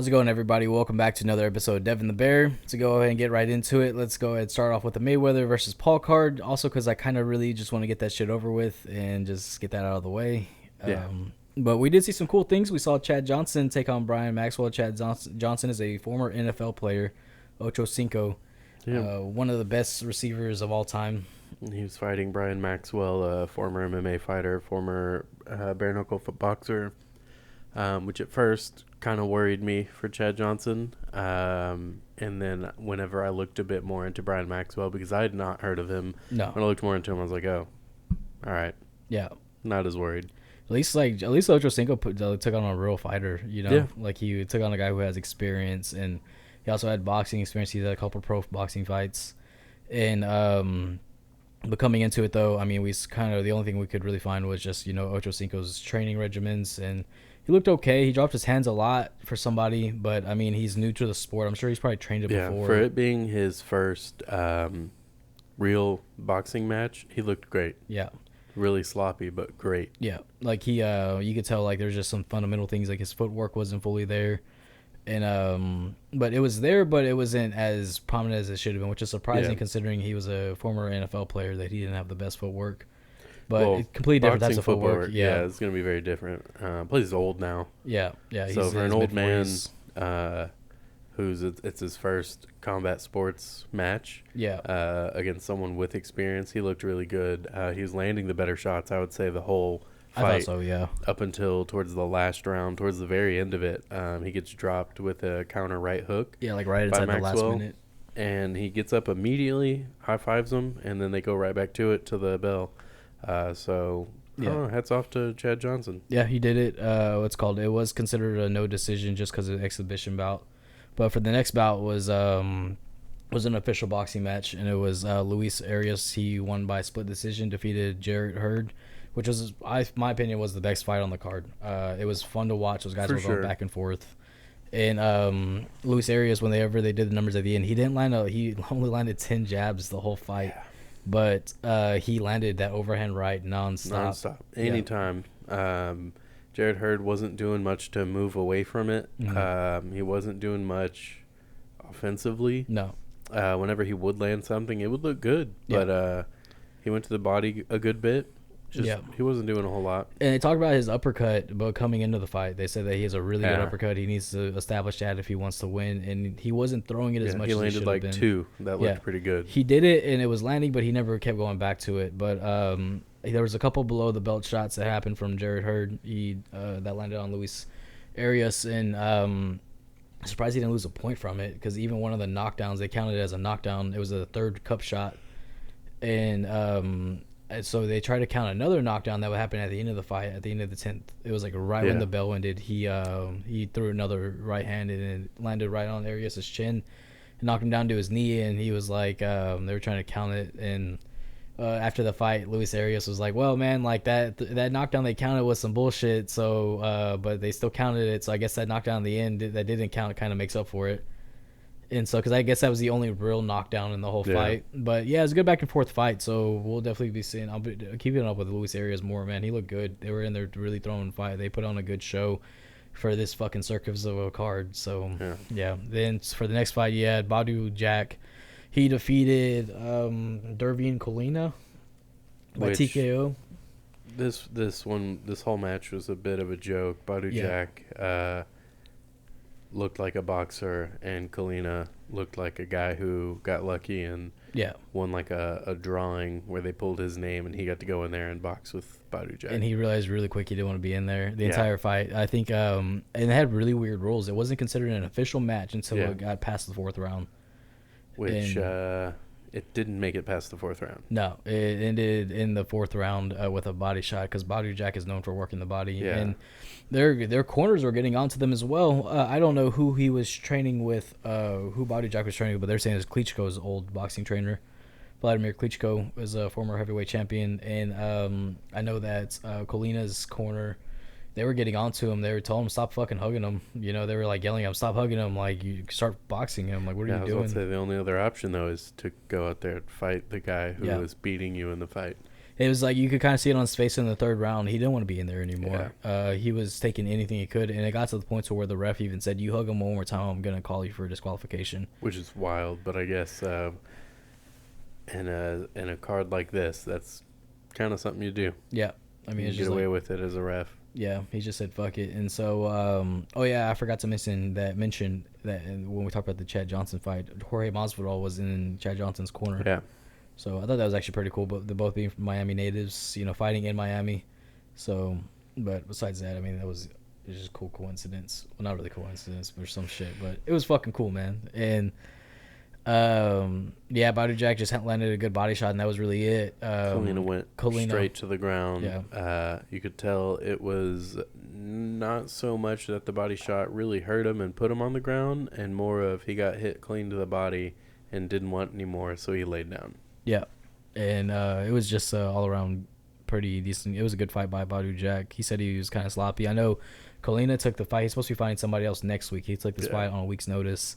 How's it going, everybody? Welcome back to another episode of Devin the Bear. To go ahead and get right into it, let's go ahead and start off with the Mayweather versus Paul card. Also, because I kind of really just want to get that shit over with and just get that out of the way. Yeah. But we did see some cool things. We saw Chad Johnson take on Brian Maxwell. Chad Johnson is a former NFL player, Ocho Cinco, Yeah. one of the best receivers of all time. He was fighting Brian Maxwell, a former MMA fighter, former bare knuckle boxer, which at first kind of worried me for Chad Johnson. And then whenever I looked a bit more into Brian Maxwell, because I had not heard of him, No. when I looked more into him, I was like, oh, all right, Yeah. not as worried. At least Ocho Cinco took on a real fighter, you know? Yeah. Like, he took on a guy who has experience, and he also had boxing experience. He had a couple pro boxing fights. And, but coming into it, though, I mean, the only thing we could really find was just, Ocho Cinco's training regimens, and he looked okay. He dropped his hands a lot for somebody, but, I mean, he's new to the sport. I'm sure he's probably trained it before. For it being his first real boxing match, he looked great. Yeah. Really sloppy, but great. Yeah, like you could tell, like, there's just some fundamental things, like his footwork wasn't fully there, and but it was there, but it wasn't as prominent as it should have been, which is surprising considering he was a former NFL player, that he didn't have the best footwork. But completely different types of footwork. Yeah, it's gonna be very different. Plus, he's old now. Yeah. So He's for in an his old man, mid-40s. it's his first combat sports match. Yeah. Against someone with experience, he looked really good. He was landing the better shots, I would say, the whole fight. I thought so. Yeah. Up until towards the last round, towards the very end of it, he gets dropped with a counter right hook. Yeah, like right inside the last minute. And he gets up immediately, high fives him, and then they go right back to it to the bell. Hats off to Chad Johnson. Yeah, he did it. It was considered a no decision just because of the exhibition bout. But for the next bout was an official boxing match, and it was Luis Arias. He won by split decision, defeated Jarrett Hurd, which was, my opinion, was the best fight on the card. It was fun to watch. Those guys were going back and forth. And Luis Arias, whenever they did the numbers at the end, he only landed 10 jabs the whole fight. Yeah. But he landed that overhand right nonstop. Anytime. Jarrett Hurd wasn't doing much to move away from it. Mm-hmm. He wasn't doing much offensively. No. Whenever he would land something, it would look good. Yeah. But he went to the body a good bit. He wasn't doing a whole lot. And they talked about his uppercut, but coming into the fight, they said that he has a really good uppercut. He needs to establish that if he wants to win. And he wasn't throwing it as much as he should have been. He landed like 2. That looked pretty good. He did it, and it was landing, but he never kept going back to it. But there was a couple below the belt shots that happened from Jarrett Hurd. That landed on Luis Arias, and I'm surprised he didn't lose a point from it, because even one of the knockdowns, they counted it as a knockdown. It was a third cup shot, and so they tried to count another knockdown that would happen at the end of the fight, at the end of the 10th. It was like right when the bell ended. He threw another right hand, and it landed right on Arias' chin and knocked him down to his knee, and he was like, they were trying to count it, and after the fight, Luis Arias was like, well, man, like that knockdown they counted was some bullshit, so but they still counted it, so I guess that knockdown in the end that didn't count kind of makes up for it. And so, because I guess that was the only real knockdown in the whole fight. But yeah, it was a good back and forth fight. So we'll definitely be seeing. I'll be keeping up with Luis Arias more, man. He looked good. They were in there really throwing fight. They put on a good show for this fucking circus of a card. So yeah. Then for the next fight, you had Badu Jack. He defeated Dervin Colina by TKO. This whole match was a bit of a joke. Badu Jack looked like a boxer, and Colina looked like a guy who got lucky and won like a drawing where they pulled his name, and he got to go in there and box with Badu Jack. And he realized really quick he didn't want to be in there the entire fight. I think, and it had really weird rules. It wasn't considered an official match until it got past the 4th round. Which it didn't make it past the 4th round. No, it ended in the 4th round with a body shot, because Badu Jack is known for working the body. Yeah. And their corners were getting onto them as well. I don't know who he was training with, who Badu Jack was training with, but they're saying it's Klitschko's old boxing trainer. Vladimir Klitschko is a former heavyweight champion, and I know that Colina's corner, they were getting onto him. They were telling him, stop fucking hugging him. You know, they were like yelling at him, stop hugging him. Like, you start boxing him. Like, what are you doing? I was about to say, the only other option, though, is to go out there and fight the guy who was beating you in the fight. It was like you could kind of see it on his face in the third round. He didn't want to be in there anymore. He was taking anything he could, and it got to the point to where the ref even said, "You hug him one more time, I'm gonna call you for disqualification." Which is wild, but I guess in a card like this, that's kind of something you do. Yeah, I mean, You it's get just away like, with it as a ref. yeah, he just said fuck it. And so, oh yeah, I forgot to mention that when we talked about the Chad Johnson fight, Jorge Masvidal was in Chad Johnson's corner. Yeah. So I thought that was actually pretty cool. But they're both being Miami natives, fighting in Miami. So, but besides that, I mean, it was just a cool coincidence. Well, not really coincidence, but some shit. But it was fucking cool, man. And yeah, Badu Jack just landed a good body shot, and that was really it. Colina went straight to the ground. Yeah. You could tell it was not so much that the body shot really hurt him and put him on the ground, and more of he got hit clean to the body and didn't want any more, so he laid down. Yeah, and it was just all around pretty decent. It was a good fight by Badu Jack. He said he was kind of sloppy. I know Colina took the fight. He's supposed to be fighting somebody else next week. He took this fight on a week's notice.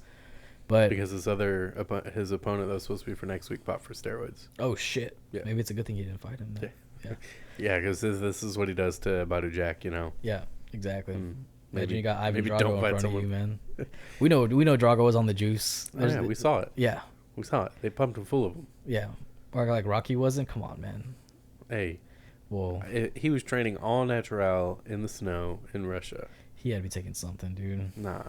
But because his opponent that was supposed to be for next week popped for steroids. Oh shit! Yeah. Maybe it's a good thing he didn't fight him. Then. Yeah, because this is what he does to Badu Jack, Yeah, exactly. Imagine Imagine you got Ivan maybe Drago don't in fight front someone. of you, man. we know Drago was on the juice. Yeah, we saw it. Yeah, We saw it. They pumped him full of them. yeah. Or like Rocky wasn't. Come on, man. Hey, Well, he was training all natural in the snow in Russia. he had to be taking something, dude. Nah.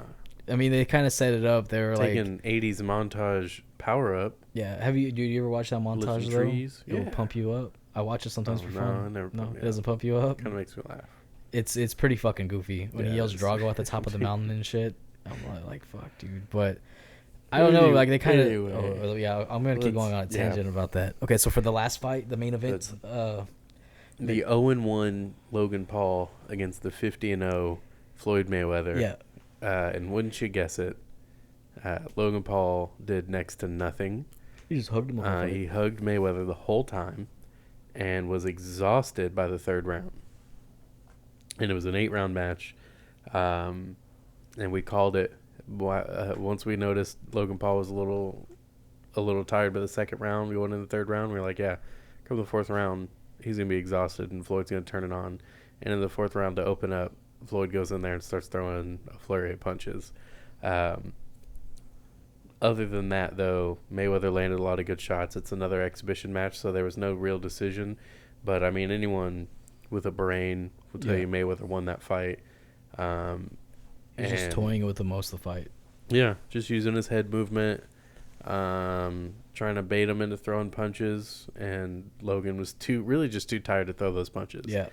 I mean, they kind of set it up. They were Taking like, 80s montage power up. yeah. Do you ever watch that montage Lifting though? trees? It will Yeah. pump you up. I watch it sometimes for fun. No, it never No, pumped me it doesn't up. pump you up. Kind of makes me laugh. It's pretty fucking goofy when he Yeah, yells it's- Drago at the top of the mountain and shit. I'm like, fuck, dude. But I don't know. Like they kind of. Anyway. Oh, yeah, I'm gonna keep going on a tangent about that. Okay, so for the last fight, the main event. The 0-1 Logan Paul against the 50-0 Floyd Mayweather. Yeah. And wouldn't you guess it, Logan Paul did next to nothing. He just hugged him. He hugged Mayweather the whole time and was exhausted by the third round. And it was an 8-round match. And we called it once we noticed Logan Paul was a little tired by the second round. We went in the third round. We were like, yeah, come the fourth round, he's going to be exhausted and Floyd's going to turn it on. And in the fourth round to open up, Floyd goes in there and starts throwing a flurry of punches. Other than that, though, Mayweather landed a lot of good shots. It's another exhibition match, so there was no real decision. But, I mean, anyone with a brain will tell you Mayweather won that fight. He's just toying with him most of the fight. Yeah, just using his head movement, trying to bait him into throwing punches, and Logan was really just too tired to throw those punches. Yeah.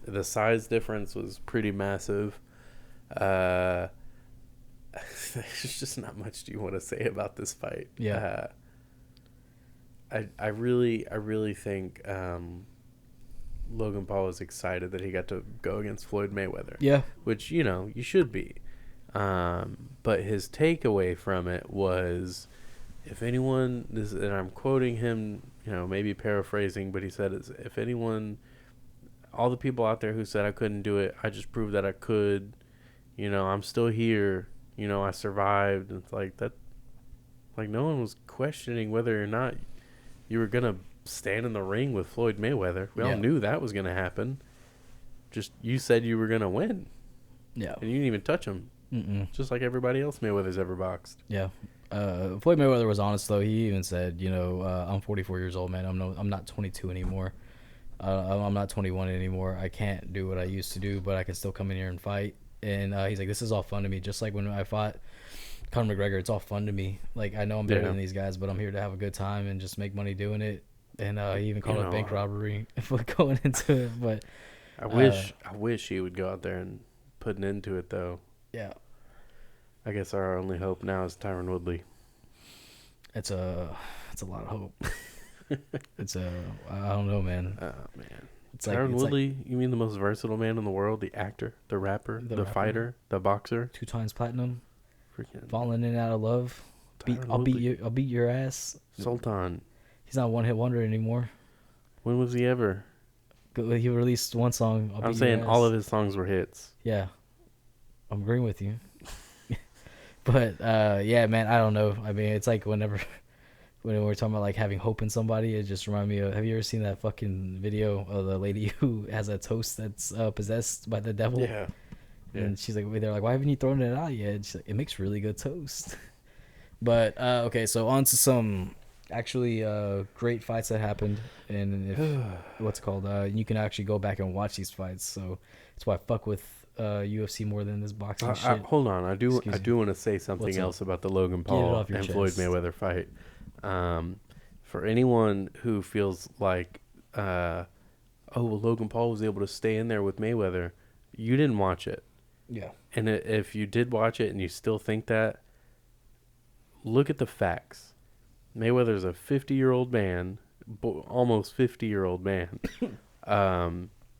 The size difference was pretty massive. There's just not much you want to say about this fight. Yeah. I really think Logan Paul was excited that he got to go against Floyd Mayweather. Yeah. Which, you should be. But his takeaway from it was, if anyone, and I'm quoting him, maybe paraphrasing, but he said, if anyone, all the people out there who said I couldn't do it, I just proved that I could. I'm still here. I survived. It's like that. Like, no one was questioning whether or not you were gonna stand in the ring with Floyd Mayweather. We all knew that was gonna happen. Just you said you were gonna win. Yeah. And you didn't even touch him. Mm-mm. Just like everybody else Mayweather's ever boxed. Yeah. Floyd Mayweather was honest though. He even said, I'm 44 years old, man. I'm not 22 anymore. I'm not 21 anymore. I can't do what I used to do, but I can still come in here and fight. And he's like, this is all fun to me. Just like when I fought Conor McGregor, it's all fun to me. Like, I know I'm better than these guys, but I'm here to have a good time and just make money doing it. And he even called it bank robbery for going into it. But I wish he would go out there and put an end to it, though. Yeah. I guess our only hope now is Tyron Woodley. It's a lot of hope. I don't know, man. Oh, man. Tyron Woodley, you mean the most versatile man in the world? The actor, the rapper, the fighter, the boxer, 2 times platinum, freaking falling in and out of love. I'll beat your ass. Sultan. He's not a one-hit wonder anymore. When was he ever? He released one song. I'm saying all of his songs were hits. Yeah, I'm agreeing with you. But yeah, man, I don't know. I mean, it's like whenever when we're talking about like having hope in somebody, it just reminded me of. Have you ever seen that fucking video of the lady who has a toast that's possessed by the devil? Yeah. Yeah. And she's like, they're like, why haven't you thrown it out yet? And she's like, it makes really good toast. But okay, so on to some actually great fights that happened, and if, what's it called? You can actually go back and watch these fights. So that's why I fuck with UFC more than this boxing shit. Hold on, I do want to say something What's up? else about the Logan Get it Paul off your and chest. Floyd Mayweather fight. For anyone who feels like, oh, well, Logan Paul was able to stay in there with Mayweather, you didn't watch it. Yeah. And if you did watch it and you still think that, look at the facts. Mayweather's a 50-year-old man, almost 50-year-old man,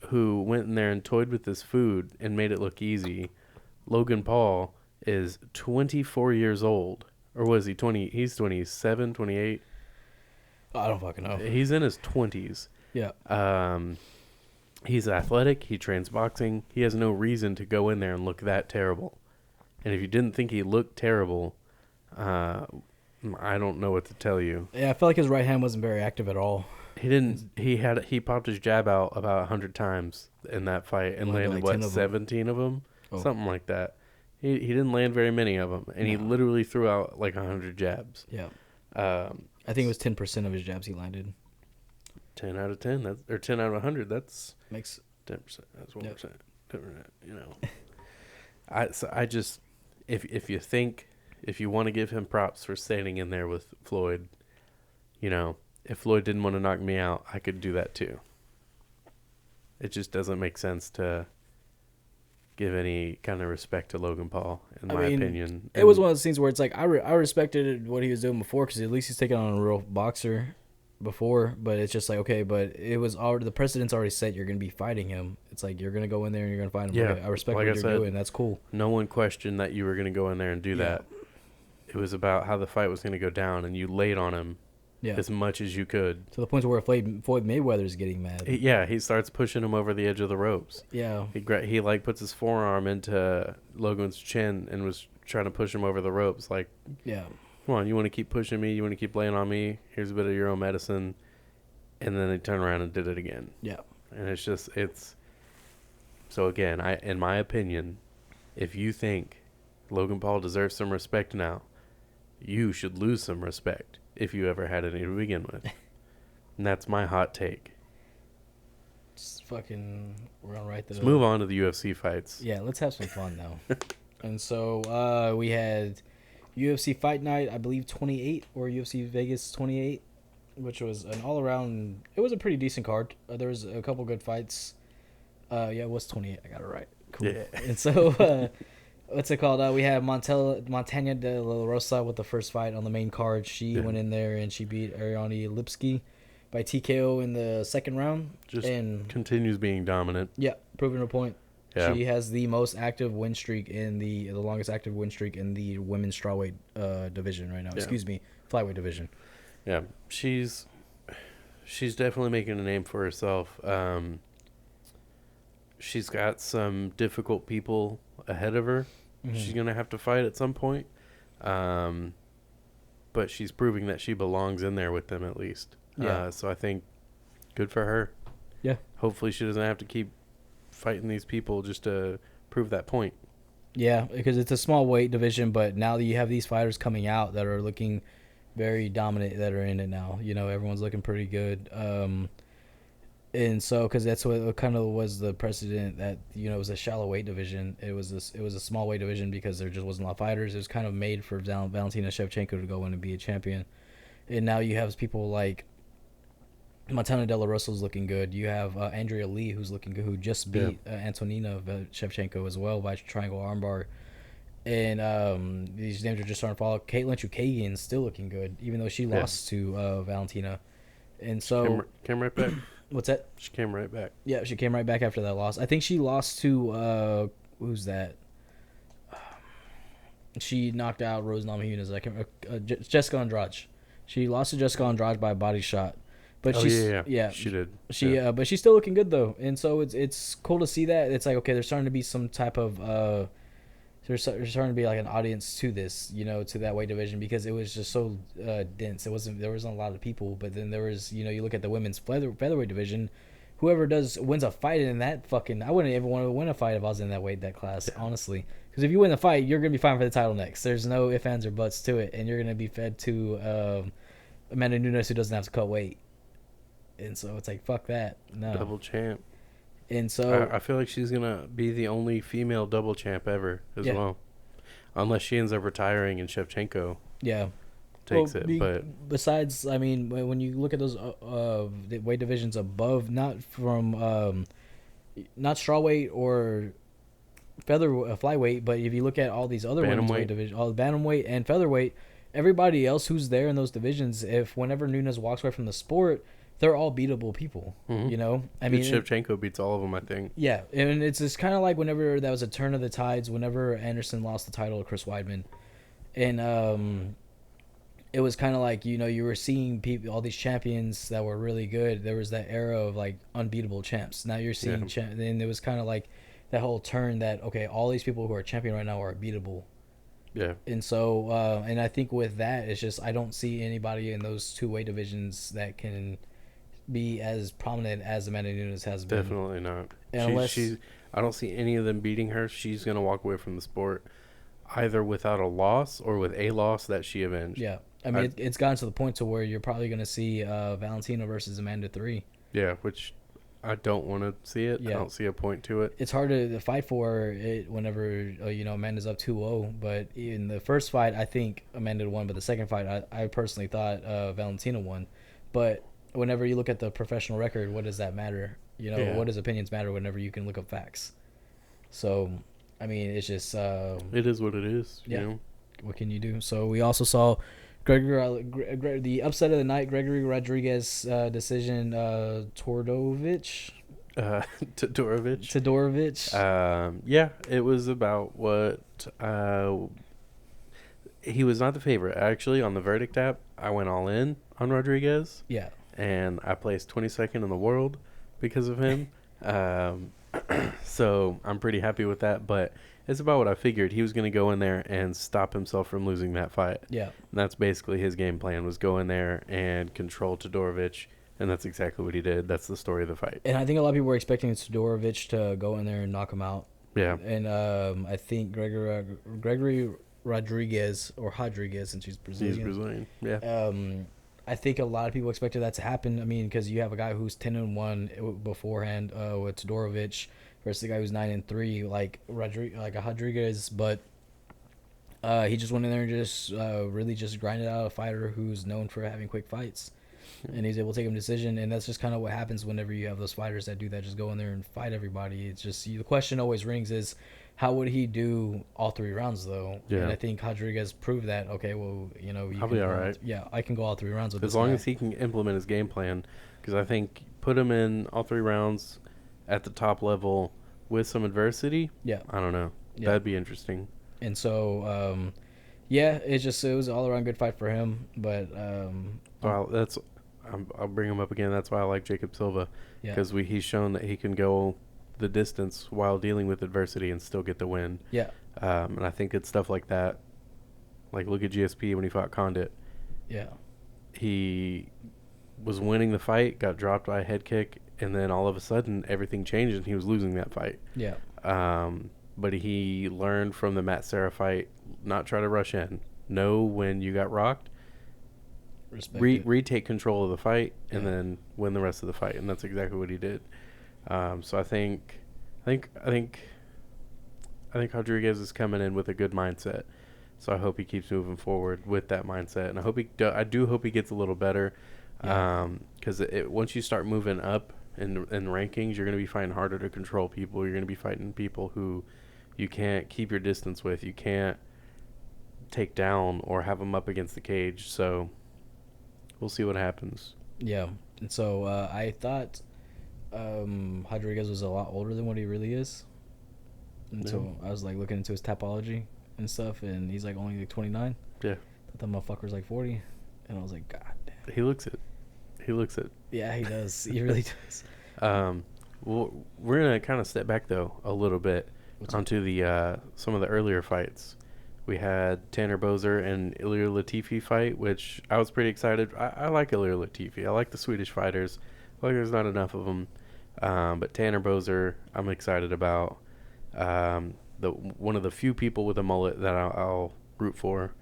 who went in there and toyed with this food and made it look easy. Logan Paul is 24 years old. Or was he 20? He's 27, 28. I don't fucking know. He's in his 20s. Yeah. He's athletic. He trains boxing. He has no reason to go in there and look that terrible. And if you didn't think he looked terrible, I don't know what to tell you. Yeah, I felt like his right hand wasn't very active at all. He didn't. He popped his jab out about 100 times in that fight and landed like 10 what, of 'em. 17 of them, Oh. something like that. He didn't land very many of them, and he No. literally threw out like 100 jabs. Yeah. I think it was 10% of his jabs he landed. 10 out of 10. That's or 10 out of 100. That's Makes 10%. That's 1%. Yep. 10%. You know. I just if you want to give him props for standing in there with Floyd, you know, if Floyd didn't want to knock me out, I could do that too. It just doesn't make sense to give any kind of respect to Logan Paul, in my opinion. It was one of those things where it's like I respected what he was doing before because at least he's taken on a real boxer before, but it's just like, okay, but it was already, the precedent's already set. You're going to be fighting him. It's like you're going to go in there and you're going to fight him. Yeah, Okay, I respect like what I you're said, doing. That's cool. No one questioned that you were going to go in there and do Yeah. that. It was about how the fight was going to go down, and you laid on him as much as you could. To the point where Floyd Mayweather's getting mad. He starts pushing him over the edge of the ropes. Yeah. He like puts his forearm into Logan's chin and was trying to push him over the ropes. Like, Yeah. come on, you want to keep pushing me? You want to keep laying on me? Here's a bit of your own medicine. And then they turned around and did it again. Yeah. And it's so again, in my opinion, if you think Logan Paul deserves some respect now, you should lose some respect if you ever had any to begin with. And that's my hot take. Just fucking, we're on right Let's move on to the UFC fights. Yeah, let's have some fun now. And so we had UFC Fight Night, I believe 28, or UFC Vegas 28, which was an all-around, it was a pretty decent card. There was a couple good fights. Yeah, it was 28. I got it right. Cool. Yeah. And so, what's it called? We had Montana De La Rosa with the first fight on the main card. She went in there and she beat Ariane Lipski by TKO in the second round. And continues being dominant. Yeah, proving her point. Yeah. She has the most active win streak in the longest active win streak in the women's strawweight division right now. Yeah. Excuse me, flyweight division. Yeah, she's definitely making a name for herself. She's got some difficult people ahead of her. Mm-hmm. She's gonna have to fight at some point, but she's proving that she belongs in there with them at least. Yeah. So I think good for her. Yeah. Hopefully she doesn't have to keep fighting these people just to prove that point. Yeah, because it's a small weight division, but now that you have these fighters coming out that are looking very dominant, that are in it now, you know, everyone's looking pretty good. And so, because that's what kind of was the precedent, that, you know, it was a shallow weight division. It was a small weight division because there just wasn't a lot of fighters. It was kind of made for Valentina Shevchenko to go in and be a champion. And now you have people like Montana De La Rosa's looking good. You have Andrea Lee, who's looking good, who just beat Antonina Shevchenko as well by triangle armbar. And these names are just starting to follow. Caitlin Chukagian's still looking good, even though she lost to Valentina. And so came right back. What's that? She came right back. Yeah, she came right back after that loss. I think she lost to who's that? She knocked out Rose Namajunas. Jessica Andrade. She lost to Jessica Andrade by a body shot. But yeah, she did. But she's still looking good though, and so it's cool to see that. It's like, okay, there's starting to be some type of there's starting to be like an audience to this, to that weight division because it was just so dense. There wasn't a lot of people, but then there was, you look at the women's featherweight division. Whoever wins a fight in that fucking, I wouldn't even want to win a fight if I was in that class, Yeah. honestly. Because if you win the fight, you're gonna be fighting for the title next. There's no ifs, ands, or buts to it, and you're gonna be fed to Amanda Nunes, who doesn't have to cut weight. And so it's like, fuck that, no. Double champ. And so I feel like she's gonna be the only female double champ ever as Yeah. well, unless she ends up retiring and Shevchenko yeah. takes it. But Besides, I mean, when you look at those the weight divisions above, not from not strawweight or flyweight, but if you look at all these other women's weight bantamweight, divisions, all bantamweight and featherweight, everybody else who's there in those divisions, if whenever Nunes walks away from the sport, they're all beatable people. Mhm. I mean, Shevchenko beats all of them, I think. yeah, and it's just kind of like whenever that was a turn of the tides. Whenever Anderson lost the title to Chris Weidman, and it was kind of like you were seeing people, all these champions that were really good. There was that era of like unbeatable champs. Now you're seeing and it was kind of like that whole turn that okay, all these people who are champion right now are beatable. Yeah. And so and I think with that, it's just I don't see anybody in those two weight divisions that can be as prominent as Amanda Nunes has been. Definitely not. Unless I don't see any of them beating her. She's gonna walk away from the sport either without a loss or with a loss that she avenged. yeah. I mean, it's gotten to the point to where you're probably going to see Valentina versus Amanda 3. Yeah, which I don't want to see it. Yeah. I don't see a point to it. It's hard to fight for it whenever, Amanda's up 2-0. But in the first fight, I think Amanda won. But the second fight, I personally thought Valentina won. But whenever you look at the professional record, what does that matter? What does opinions matter whenever you can look up facts? So, I mean, it's just... it is what it is, yeah. you know? What can you do? So we also saw... the upset of the night, Gregory Rodriguez decision, Todorovic. Yeah, it was about what he was not the favorite. Actually, on the verdict app, I went all in on Rodriguez. Yeah. And I placed 22nd in the world because of him. So I'm pretty happy with that, but it's about what I figured. He was going to go in there and stop himself from losing that fight. Yeah. And that's basically his game plan, was go in there and control Todorovic, and that's exactly what he did. That's the story of the fight. And I think a lot of people were expecting Todorovic to go in there and knock him out. Yeah. And I think Gregory Rodriguez, or Rodriguez, since he's Brazilian. He's Brazilian, yeah. I think a lot of people expected that to happen. I mean, because you have a guy who's 10-1 beforehand with Todorovic versus the guy who's 9-3, like Rodriguez, but he just went in there and just really just grinded out a fighter who's known for having quick fights, and he's able to take him decision. And that's just kind of what happens whenever you have those fighters that do that, just go in there and fight everybody. It's just the question always rings is, how would he do all 3 rounds though? Yeah. And I think Rodriguez proved that. Okay, well, I'll be all right. Yeah, I can go all 3 rounds with this as long guy. as he can implement his game plan, because I think put him in all 3 rounds at the top level with some adversity. Yeah, I don't know. Yeah. That'd be interesting. And so, yeah, it was all around good fight for him. But Well, I'll bring him up again. That's why I like Jacob Silva, yeah, because he's shown that he can go the distance while dealing with adversity and still get the win. yeah, And I think it's stuff like that. Like, look at GSP when he fought Condit. yeah, He was winning the fight, got dropped by a head kick, and then all of a sudden everything changed and he was losing that fight. yeah, But he learned from the Matt Serra fight, not try to rush in. Know when you got rocked. respect it. Retake control of the fight and Yeah. then win the rest of the fight, and that's exactly what he did. So I think Rodriguez is coming in with a good mindset. So I hope he keeps moving forward with that mindset, and I do hope he gets a little better. Yeah. Because once you start moving up in rankings, you're going to be fighting harder to control people. You're going to be fighting people who you can't keep your distance with. You can't take down or have them up against the cage. So we'll see what happens. Yeah. And so I thought Rodriguez was a lot older than what he really is. And so I was like looking into his topology and stuff, and he's like only like 29. Yeah. I thought that motherfucker's like 40. And I was like, God damn. He looks it. Yeah, he does. He really does. Well, we're going to kind of step back, though, a little bit onto the some of the earlier fights. We had Tanner Boser and Ilir Latifi fight, which I was pretty excited. I like Ilir Latifi. I like the Swedish fighters. I feel like there's not enough of them. But Tanner Boser, I'm excited about. The one of the few people with a mullet that I'll root for.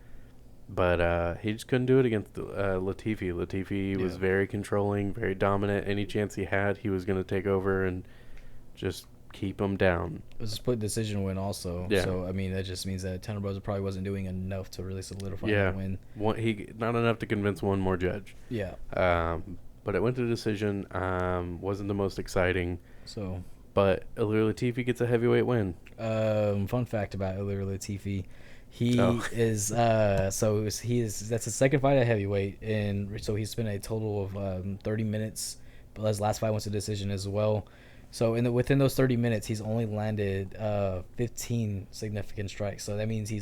But he just couldn't do it against Latifi. Latifi was very controlling, very dominant. Any chance he had, he was going to take over and just keep him down. It was a split decision win also. Yeah. So, I mean, that just means that Tanner Boser probably wasn't doing enough to really solidify that win. Not enough to convince one more judge. Yeah. But it went to decision. Wasn't the most exciting. So. But Ilir Latifi gets a heavyweight win. Fun fact about Ilir Latifi. He is that's his second fight at heavyweight, and so he spent a total of 30 minutes. But his last fight went to decision as well. So within those 30 minutes, he's only landed 15 significant strikes. So that means he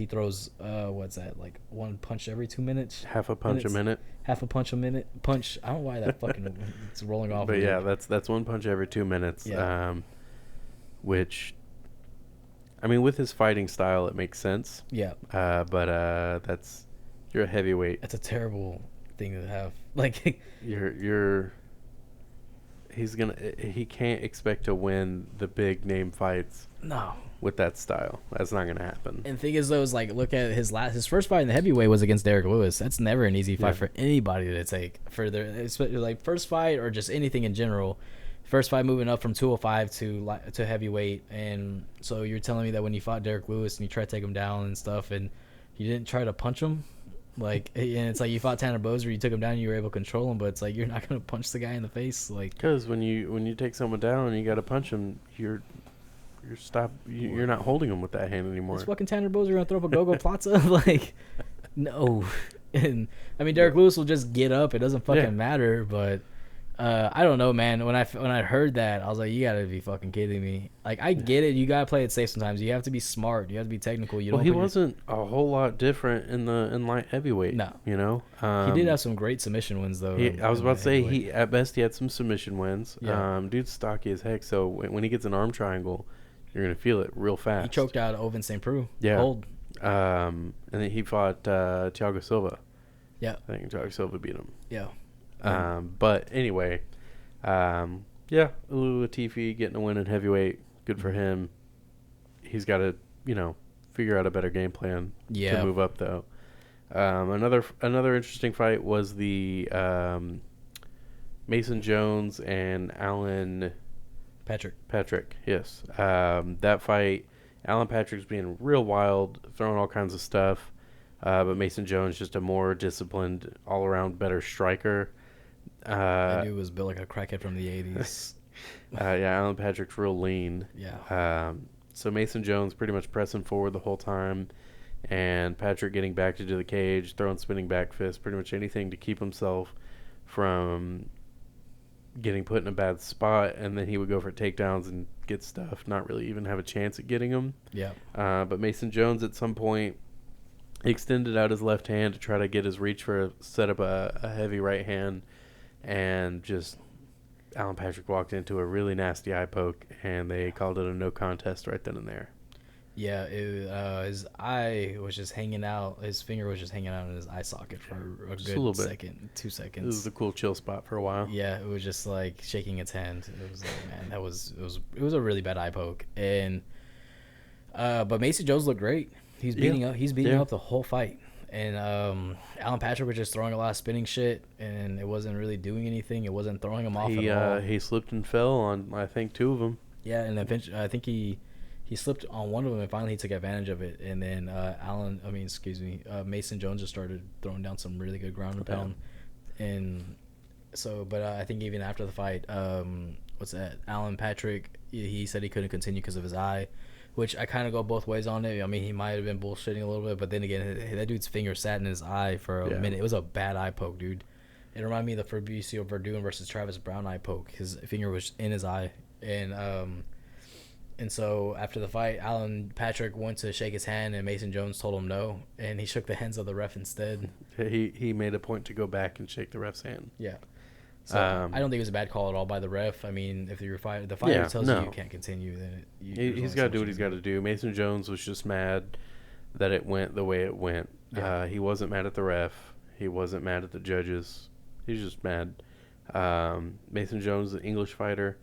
throws what's that, like one punch every 2 minutes? Half a punch a minute. Half a punch a minute. Punch. I don't know why that fucking it's rolling off. But yeah, that's one punch every 2 minutes. Yeah. Which, I mean, with his fighting style, it makes sense. Yeah. But you're a heavyweight. That's a terrible thing to have. Like he can't expect to win the big name fights. No. With that style, that's not gonna happen. And the thing is, though, is like look at his first fight in the heavyweight was against Derek Lewis. That's never an easy fight for anybody to take for their like first fight or just anything in general. First fight moving up from 205 to heavyweight, and so you're telling me that when you fought Derek Lewis and you tried to take him down and stuff, and you didn't try to punch him, like, and it's like you fought Tanner Boser, you took him down, and you were able to control him, but it's like you're not gonna punch the guy in the face, like. Because when you take someone down and you got to punch him, you're not holding him with that hand anymore. Is fucking Tanner Boser gonna throw up a go-go plaza? Like, no. And I mean, Derek Lewis will just get up. It doesn't fucking matter. But I don't know, man. When I heard that, I was like, you gotta be fucking kidding me. Like, I get it. You gotta play it safe sometimes. You have to be smart. You have to be technical. He wasn't a whole lot different in light heavyweight. No, he did have some great submission wins though. I was about to say at best he had some submission wins. Yeah. Dude's stocky as heck. So when he gets an arm triangle, you're going to feel it real fast. He choked out Ovince St. Preux. Yeah. Cold. And then he fought Thiago Silva. Yeah. I think Thiago Silva beat him. Yeah. But anyway, Ilir Latifi getting a win in heavyweight. Good for him. He's got to, figure out a better game plan to move up, though. Another interesting fight was the Mason Jones and Alan... Patrick, yes. That fight, Alan Patrick's being real wild, throwing all kinds of stuff. But Mason Jones just a more disciplined, all-around better striker. That dude was built like a crackhead from the 80s. Alan Patrick's real lean. Yeah. So Mason Jones pretty much pressing forward the whole time. And Patrick getting back into the cage, throwing spinning back fists, pretty much anything to keep himself from getting put in a bad spot, and then he would go for takedowns and get stuff, not really even have a chance at getting them. Yeah. But Mason Jones at some point extended out his left hand to try to get his reach for set up a heavy right hand, and just Alan Patrick walked into a really nasty eye poke, and they called it a no contest right then and there. Yeah, his eye was just hanging out. His finger was just hanging out in his eye socket for a good second, 2 seconds. This was a cool chill spot for a while. Yeah, it was just like shaking its hand. It was like, man, it was a really bad eye poke. And but Mason Jones looked great. He's beating up the whole fight. And Alan Patrick was just throwing a lot of spinning shit, and it wasn't really doing anything. It wasn't throwing him off at all. He slipped and fell on, I think, 2 of them. Yeah, and eventually, I think he slipped on one of them, and finally he took advantage of it. And then Mason Jones just started throwing down some really good ground and pound. And so, but I think even after the fight, Alan Patrick, he said he couldn't continue because of his eye, which I kind of go both ways on it. I mean, he might have been bullshitting a little bit, but then again, that dude's finger sat in his eye for a minute. It was a bad eye poke, dude. It reminded me of the Fabricio Verdun versus Travis Brown eye poke. His finger was in his eye. And so after the fight, Alan Patrick went to shake his hand, and Mason Jones told him no, and he shook the hands of the ref instead. He made a point to go back and shake the ref's hand. Yeah. So I don't think it was a bad call at all by the ref. I mean, if the fighter tells you can't continue, then he's got to do what he's got to do. Mason Jones was just mad that it went the way it went. Yeah. He wasn't mad at the ref. He wasn't mad at the judges. He's just mad. Mason Jones, the English fighter,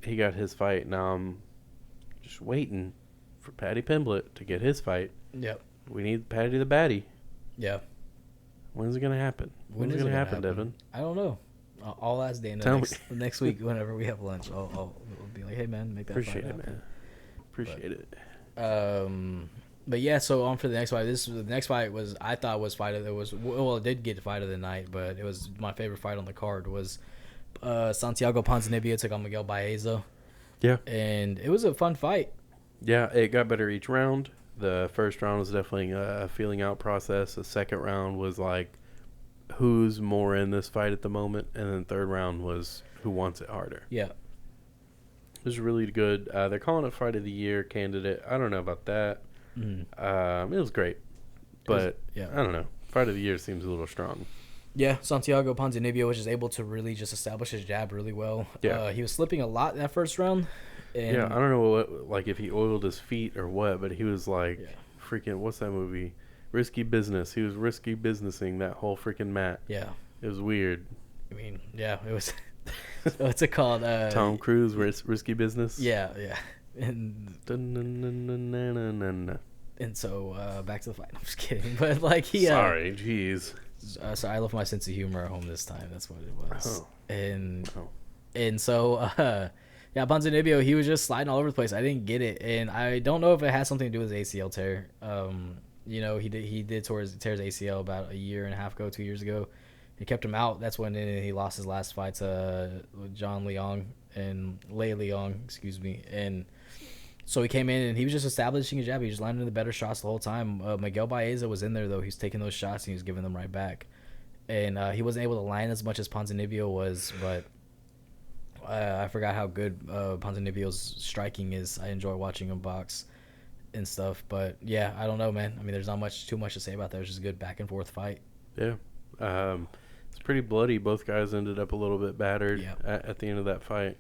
he got his fight. Now I'm just waiting for Paddy Pimblett to get his fight. Yep. We need Paddy the Baddie. Yeah. When's it going to happen? When's it going to happen, Devin? I don't know. I'll ask Dan next week whenever we have lunch. I'll be like, hey, man, make that Appreciate fight it, happen. man. Appreciate it. But yeah, so on for the next fight. The next fight I thought was fight of it did get fight of the night, but it was my favorite fight on the card was Santiago Ponzinibbio took on Miguel Baeza. Yeah. And it was a fun fight. Yeah, it got better each round. The first round was definitely a feeling out process. The second round was like, who's more in this fight at the moment? And then the third round was who wants it harder. Yeah. It was really good. They're calling it Fight of the Year candidate. I don't know about that. It was great. But, I don't know. Fight of the Year seems a little strong. Yeah, Santiago Ponzinibbio was just able to really just establish his jab really well. Yeah. He was slipping a lot in that first round. And I don't know if he oiled his feet or what, but he was like freaking, what's that movie? Risky Business. He was risky businessing that whole freaking mat. Yeah. It was weird. I mean, it was. What's it called? Tom Cruise, Risky Business? Yeah. And so back to the fight. I'm just kidding. But like Sorry, jeez. So I left my sense of humor at home this time. That's what it was. And so Ponzinibbio, he was just sliding all over the place. I didn't get it, and I don't know if it has something to do with his ACL tear. He did tear his ACL about a year and a half ago, 2 years ago. He kept him out. That's when he lost his last fight to Lei Leong, excuse me. And so he came in and he was just establishing his jab. He was landing the better shots the whole time. Miguel Baeza was in there though. He was taking those shots and he was giving them right back. And he wasn't able to land as much as Ponzinibbio was, but I forgot how good Ponzinibbio's striking is. I enjoy watching him box and stuff. But yeah, I don't know, man. I mean, there's not too much to say about that. It was just a good back and forth fight. Yeah. It's pretty bloody. Both guys ended up a little bit battered at the end of that fight.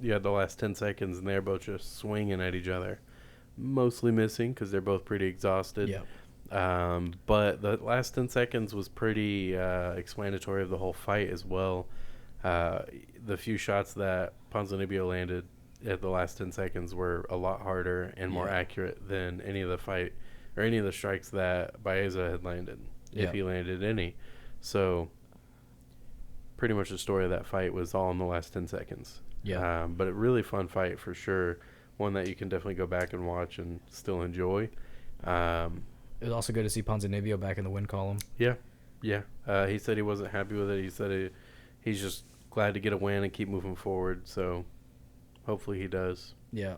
You had the last 10 seconds, and they're both just swinging at each other. Mostly missing because they're both pretty exhausted. Yeah. But the last 10 seconds was pretty explanatory of the whole fight as well. The few shots that Ponzinibbio landed at the last 10 seconds were a lot harder and more accurate than any of the fight or any of the strikes that Baeza had landed, if he landed any. So pretty much the story of that fight was all in the last 10 seconds. Yeah. But a really fun fight for sure. One that you can definitely go back and watch and still enjoy. It was also good to see Ponzinibbio back in the win column. Yeah. He said he wasn't happy with it. He said he's just glad to get a win and keep moving forward. So hopefully he does. Yeah.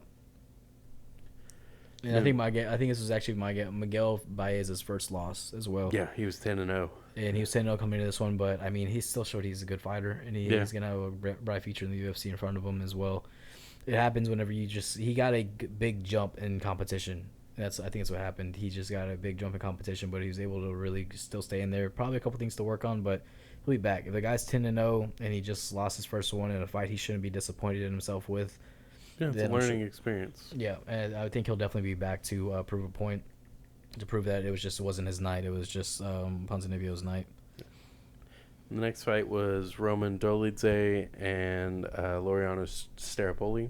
And I think this was actually Miguel Baeza's first loss as well. Yeah, he was 10-0. And he was 10-0 coming into this one, but I mean, he still showed he's a good fighter, and he's gonna have a bright future in the UFC in front of him as well. It happens whenever he got a big jump in competition. I think that's what happened. He just got a big jump in competition, but he was able to really still stay in there. Probably a couple things to work on, but he'll be back. If the guy's 10-0 and he just lost his first one in a fight, he shouldn't be disappointed in himself with. Yeah, it's a learning experience. Yeah, and I think he'll definitely be back to prove a point, to prove that it wasn't his night. It was just Ponzinibbio's night. The next fight was Roman Dolidze and Laureano Staropoli.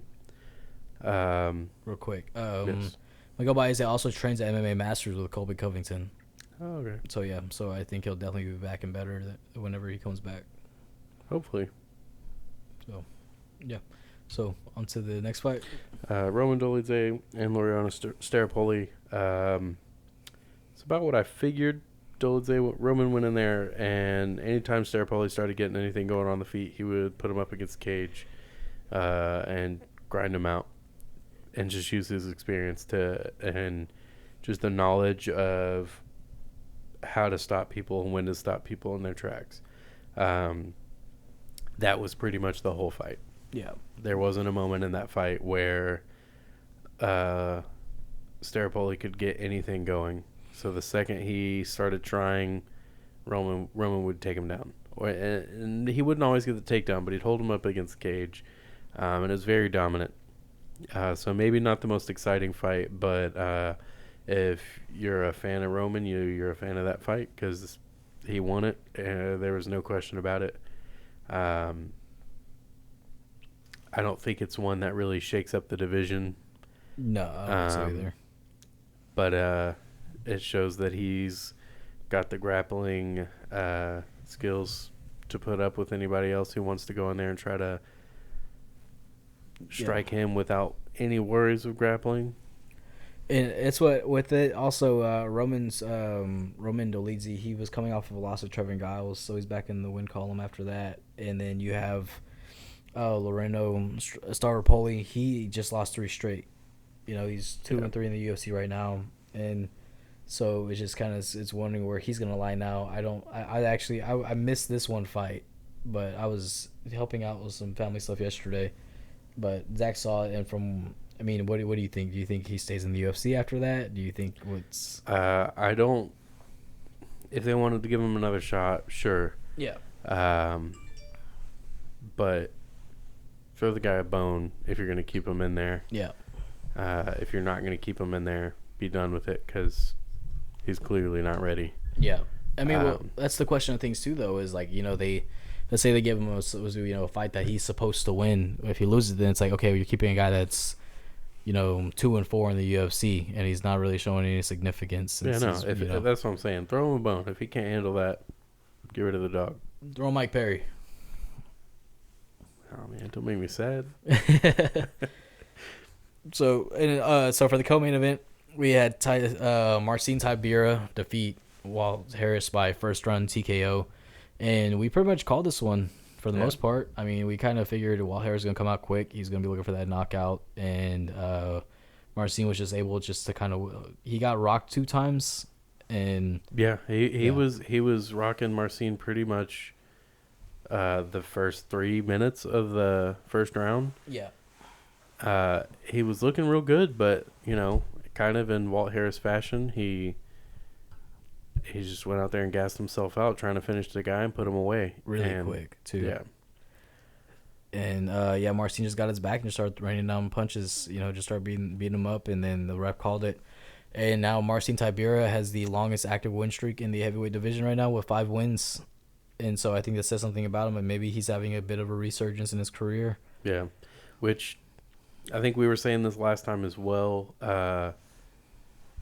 Real quick. Yes. Miguel Baeza also trains at MMA Masters with Colby Covington. Oh, okay. So I think he'll definitely be back and better whenever he comes back. Hopefully. So, yeah. So, on to the next fight. Roman Dolidze and Laureano Staropoli. It's about what I figured. Roman went in there, and anytime Staropoli started getting anything going on the feet, he would put him up against the cage and grind him out and just use his experience and just the knowledge of how to stop people and when to stop people in their tracks. That was pretty much the whole fight. Yeah. There wasn't a moment in that fight where Staropoli could get anything going. So the second he started trying, Roman would take him down. And he wouldn't always get the takedown, but he'd hold him up against the cage, and it was very dominant. So maybe not the most exciting fight, but if you're a fan of Roman, you're a fan of that fight because he won it. There was no question about it. I don't think it's one that really shakes up the division. No, I don't think so either. But it shows that he's got the grappling skills to put up with anybody else who wants to go in there and try to strike him without any worries of grappling. And it's what with it also Roman Dolidze, he was coming off of a loss of Trevor Giles, so he's back in the win column after that. And then you have Loreno Staropoli, he just lost 3 straight. He's 2-3 in the UFC right now, and so it's just kind of it's wondering where he's gonna lie now. I missed this one fight, but I was helping out with some family stuff yesterday. But Zach saw it, and what do you think? Do you think he stays in the UFC after that? Do you think what's? I don't. If they wanted to give him another shot, sure. Yeah. But throw the guy a bone if you're going to keep him in there. Yeah. If you're not going to keep him in there, be done with it because he's clearly not ready. Yeah. That's the question of things too, though. Is let's say they give him a fight that he's supposed to win. If he loses, then it's like, okay, well, you're keeping a guy that's 2-4 in the UFC, and he's not really showing any significance. If that's what I'm saying. Throw him a bone. If he can't handle that, get rid of the dog. Throw Mike Perry. Oh man, don't make me sad. So for the co-main event, we had Marcin Tybura defeat Walt Harris by first round TKO, and we pretty much called this one for the most part. I mean, we kind of figured Walt Harris is going to come out quick. He's going to be looking for that knockout, and Marcin was just able to kind of he got rocked 2 times, and he was rocking Marcin pretty much the first 3 minutes of the first round. Yeah. He was looking real good, but kind of in Walt Harris fashion, he just went out there and gassed himself out trying to finish the guy and put him away really quick too. Yeah. And Marcin just got his back and just started raining down punches. Just started beating him up, and then the ref called it. And now Marcin Tybura has the longest active win streak in the heavyweight division right now with 5 wins. And so I think that says something about him, and maybe he's having a bit of a resurgence in his career. Yeah, which I think we were saying this last time as well.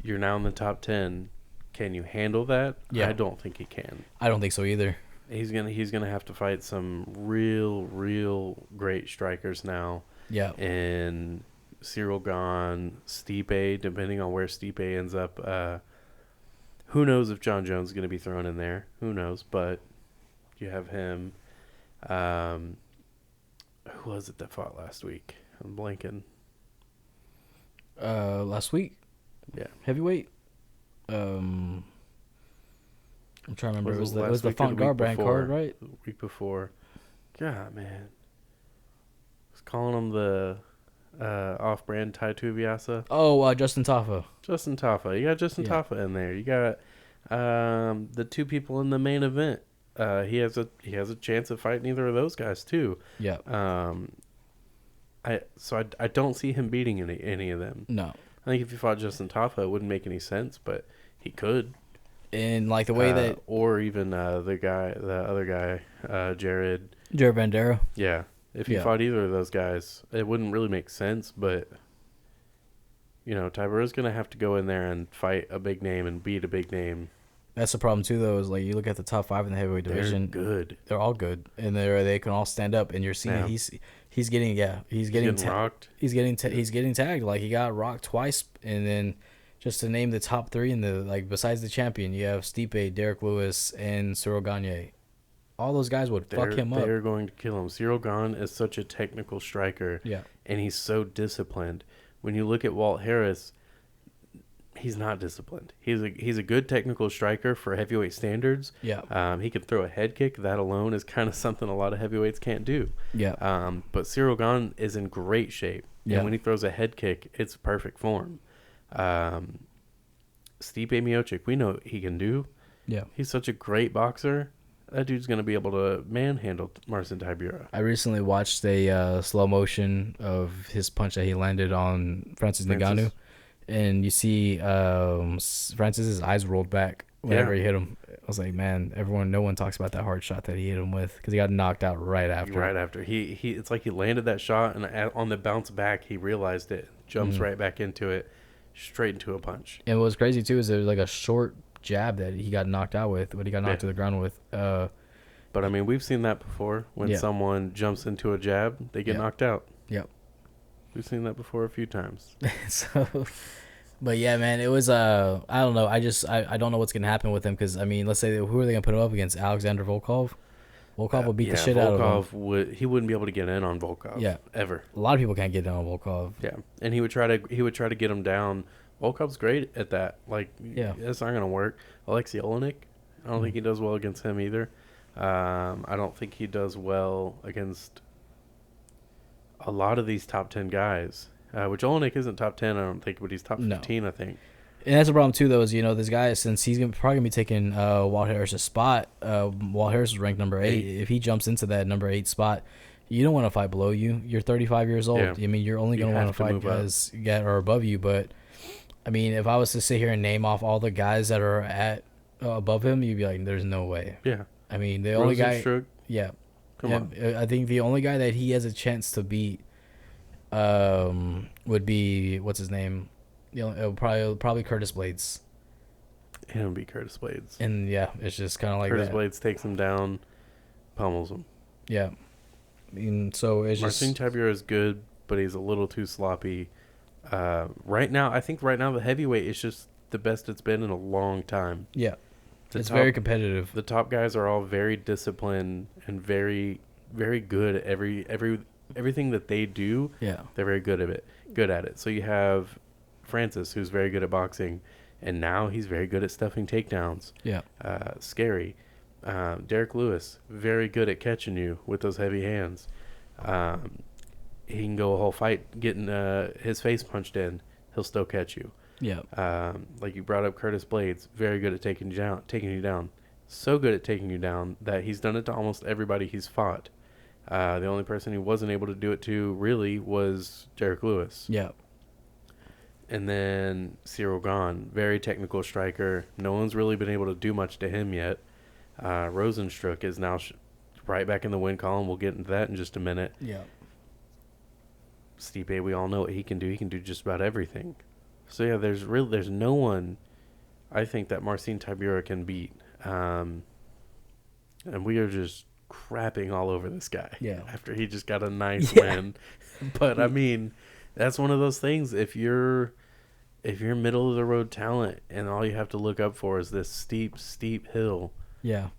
You're now in the top 10. Can you handle that? Yeah. I don't think he can. I don't think so either. He's gonna have to fight some real great strikers now. Yeah. And Cyril Gane, Stipe, depending on where Stipe ends up. Who knows if John Jones is going to be thrown in there? Who knows? But you have him. Who was it that fought last week? I'm blanking. Last week? Yeah. Heavyweight? I'm trying to remember. It was the Font Garbrandt card, right? The week before. God, man. I was calling him the off-brand Tai Tuivasa. Oh, Justin Tafa. Justin Tafa. You got Justin Tafa in there. You got the 2 people in the main event. He has a chance of fighting either of those guys too. Yeah. I don't see him beating any of them. No. I think if he fought Justin Tafa, it wouldn't make any sense, but he could. And like the way that, or even the other guy, Jared Vanderaa. Yeah. If he fought either of those guys, it wouldn't really make sense, but Tybura's going to have to go in there and fight a big name and beat a big name. That's the problem too, though. Is like you look at the top 5 in the heavyweight division. They're good. They're all good, and they can all stand up. And you're seeing he's getting rocked. He's getting tagged. Like he got rocked twice, and then just to name the top 3 in the besides the champion, you have Stipe, Derek Lewis, and Cyril Gane. All those guys would fuck him up. They're going to kill him. Cyril Gane is such a technical striker. Yeah. And he's so disciplined. When you look at Walt Harris, he's not disciplined. He's a good technical striker for heavyweight standards. Yeah. He can throw a head kick. That alone is kind of something a lot of heavyweights can't do. Yeah. But Cyril Gane is in great shape. Yeah. And when he throws a head kick, it's perfect form. Stipe Miocic, we know what he can do. Yeah. He's such a great boxer. that dude's gonna be able to manhandle Marcin Tybura. I recently watched a slow motion of his punch that he landed on Francis Ngannou, and you see Francis's eyes rolled back whenever he hit him. I was like, man, no one talks about that hard shot that he hit him with because he got knocked out right after. Right after he it's like he landed that shot, and on the bounce back, he realized it, jumps right back into it, straight into a punch. And what was crazy too is there was like a short jab that he got knocked out with, what he got knocked to the ground with. But I mean, we've seen that before. When someone jumps into a jab, they get knocked out. Yep. We've seen that before a few times. So, but yeah, man, it was I don't know. I don't know what's gonna happen with him because I mean, let's say who are they gonna put him up against? Alexander Volkov. Volkov will beat the shit out of him. He wouldn't be able to get in on Volkov. Yeah, ever. A lot of people can't get in on Volkov. Yeah, and he would try to get him down. Volkov's great at that. Like, that's not gonna work. Alexei Olenek, I don't think he does well against him either. I don't think he does well against a lot of these top 10 guys. Which Olenek isn't top 10, I don't think, but he's top 15, I think. And that's the problem too, though, is this guy, since he's probably gonna be taking Walt Harris's spot. Walt Harris is ranked number 8. If he jumps into that number 8 spot, you don't want to fight below you. You're 35 years old. I mean, you're only gonna want to fight guys that are above you. But I mean, if I was to sit here and name off all the guys that are at above him, you'd be like, "There's no way." Yeah. I mean, the only guy. Yeah. Come on. I think the only guy that he has a chance to beat would be what's his name? Probably Curtis Blades. It'll be Curtis Blades. And yeah, it's just kind of like Curtis Blades takes him down, pummels him. Yeah. I mean, so it's Marcin Tybura is good, but he's a little too sloppy. Right now, I think the heavyweight is just the best it's been in a long time. Yeah. It's very competitive. The top guys are all very disciplined and very, very good at everything that they do. Yeah. They're very good at it. So you have Francis, who's very good at boxing, and now he's very good at stuffing takedowns. Yeah. Scary. Derek Lewis, very good at catching you with those heavy hands. He can go a whole fight getting his face punched in. He'll still catch you. Yeah. Like you brought up Curtis Blades, very good at taking you down. So good at taking you down that he's done it to almost everybody he's fought. The only person he wasn't able to do it to really was Derek Lewis. Yeah. And then Cyril Gahn, very technical striker. No one's really been able to do much to him yet. Rozenstruik is now right back in the win column. We'll get into that in just a minute. Yeah. Stipe, we all know what he can do. He can do just about everything. So yeah, there's no one I think that Marcin Tybura can beat. And we are just crapping all over this guy. Yeah. After he just got a nice win. But I mean, that's one of those things. If you're middle of the road talent and all you have to look up for is this steep hill. Yeah.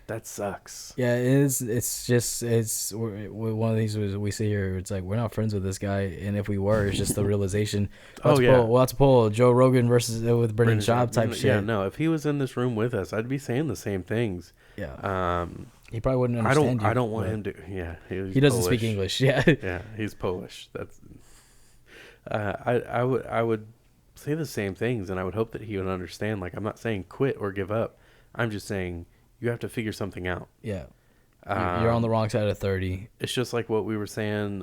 That sucks. Yeah, it is. It's one of these we sit here. It's like we're not friends with this guy, and if we were, it's just the realization. We'll have to pull Joe Rogan versus with Brendan Schaub type shit. Yeah, no. If he was in this room with us, I'd be saying the same things. Yeah. He probably wouldn't understand. I don't want him to. Yeah, he doesn't speak English. Yeah. Yeah, he's Polish. That's. I would say the same things, and I would hope that he would understand. Like, I'm not saying quit or give up. I'm just saying you have to figure something out. Yeah. You're on the wrong side of 30. It's just like what we were saying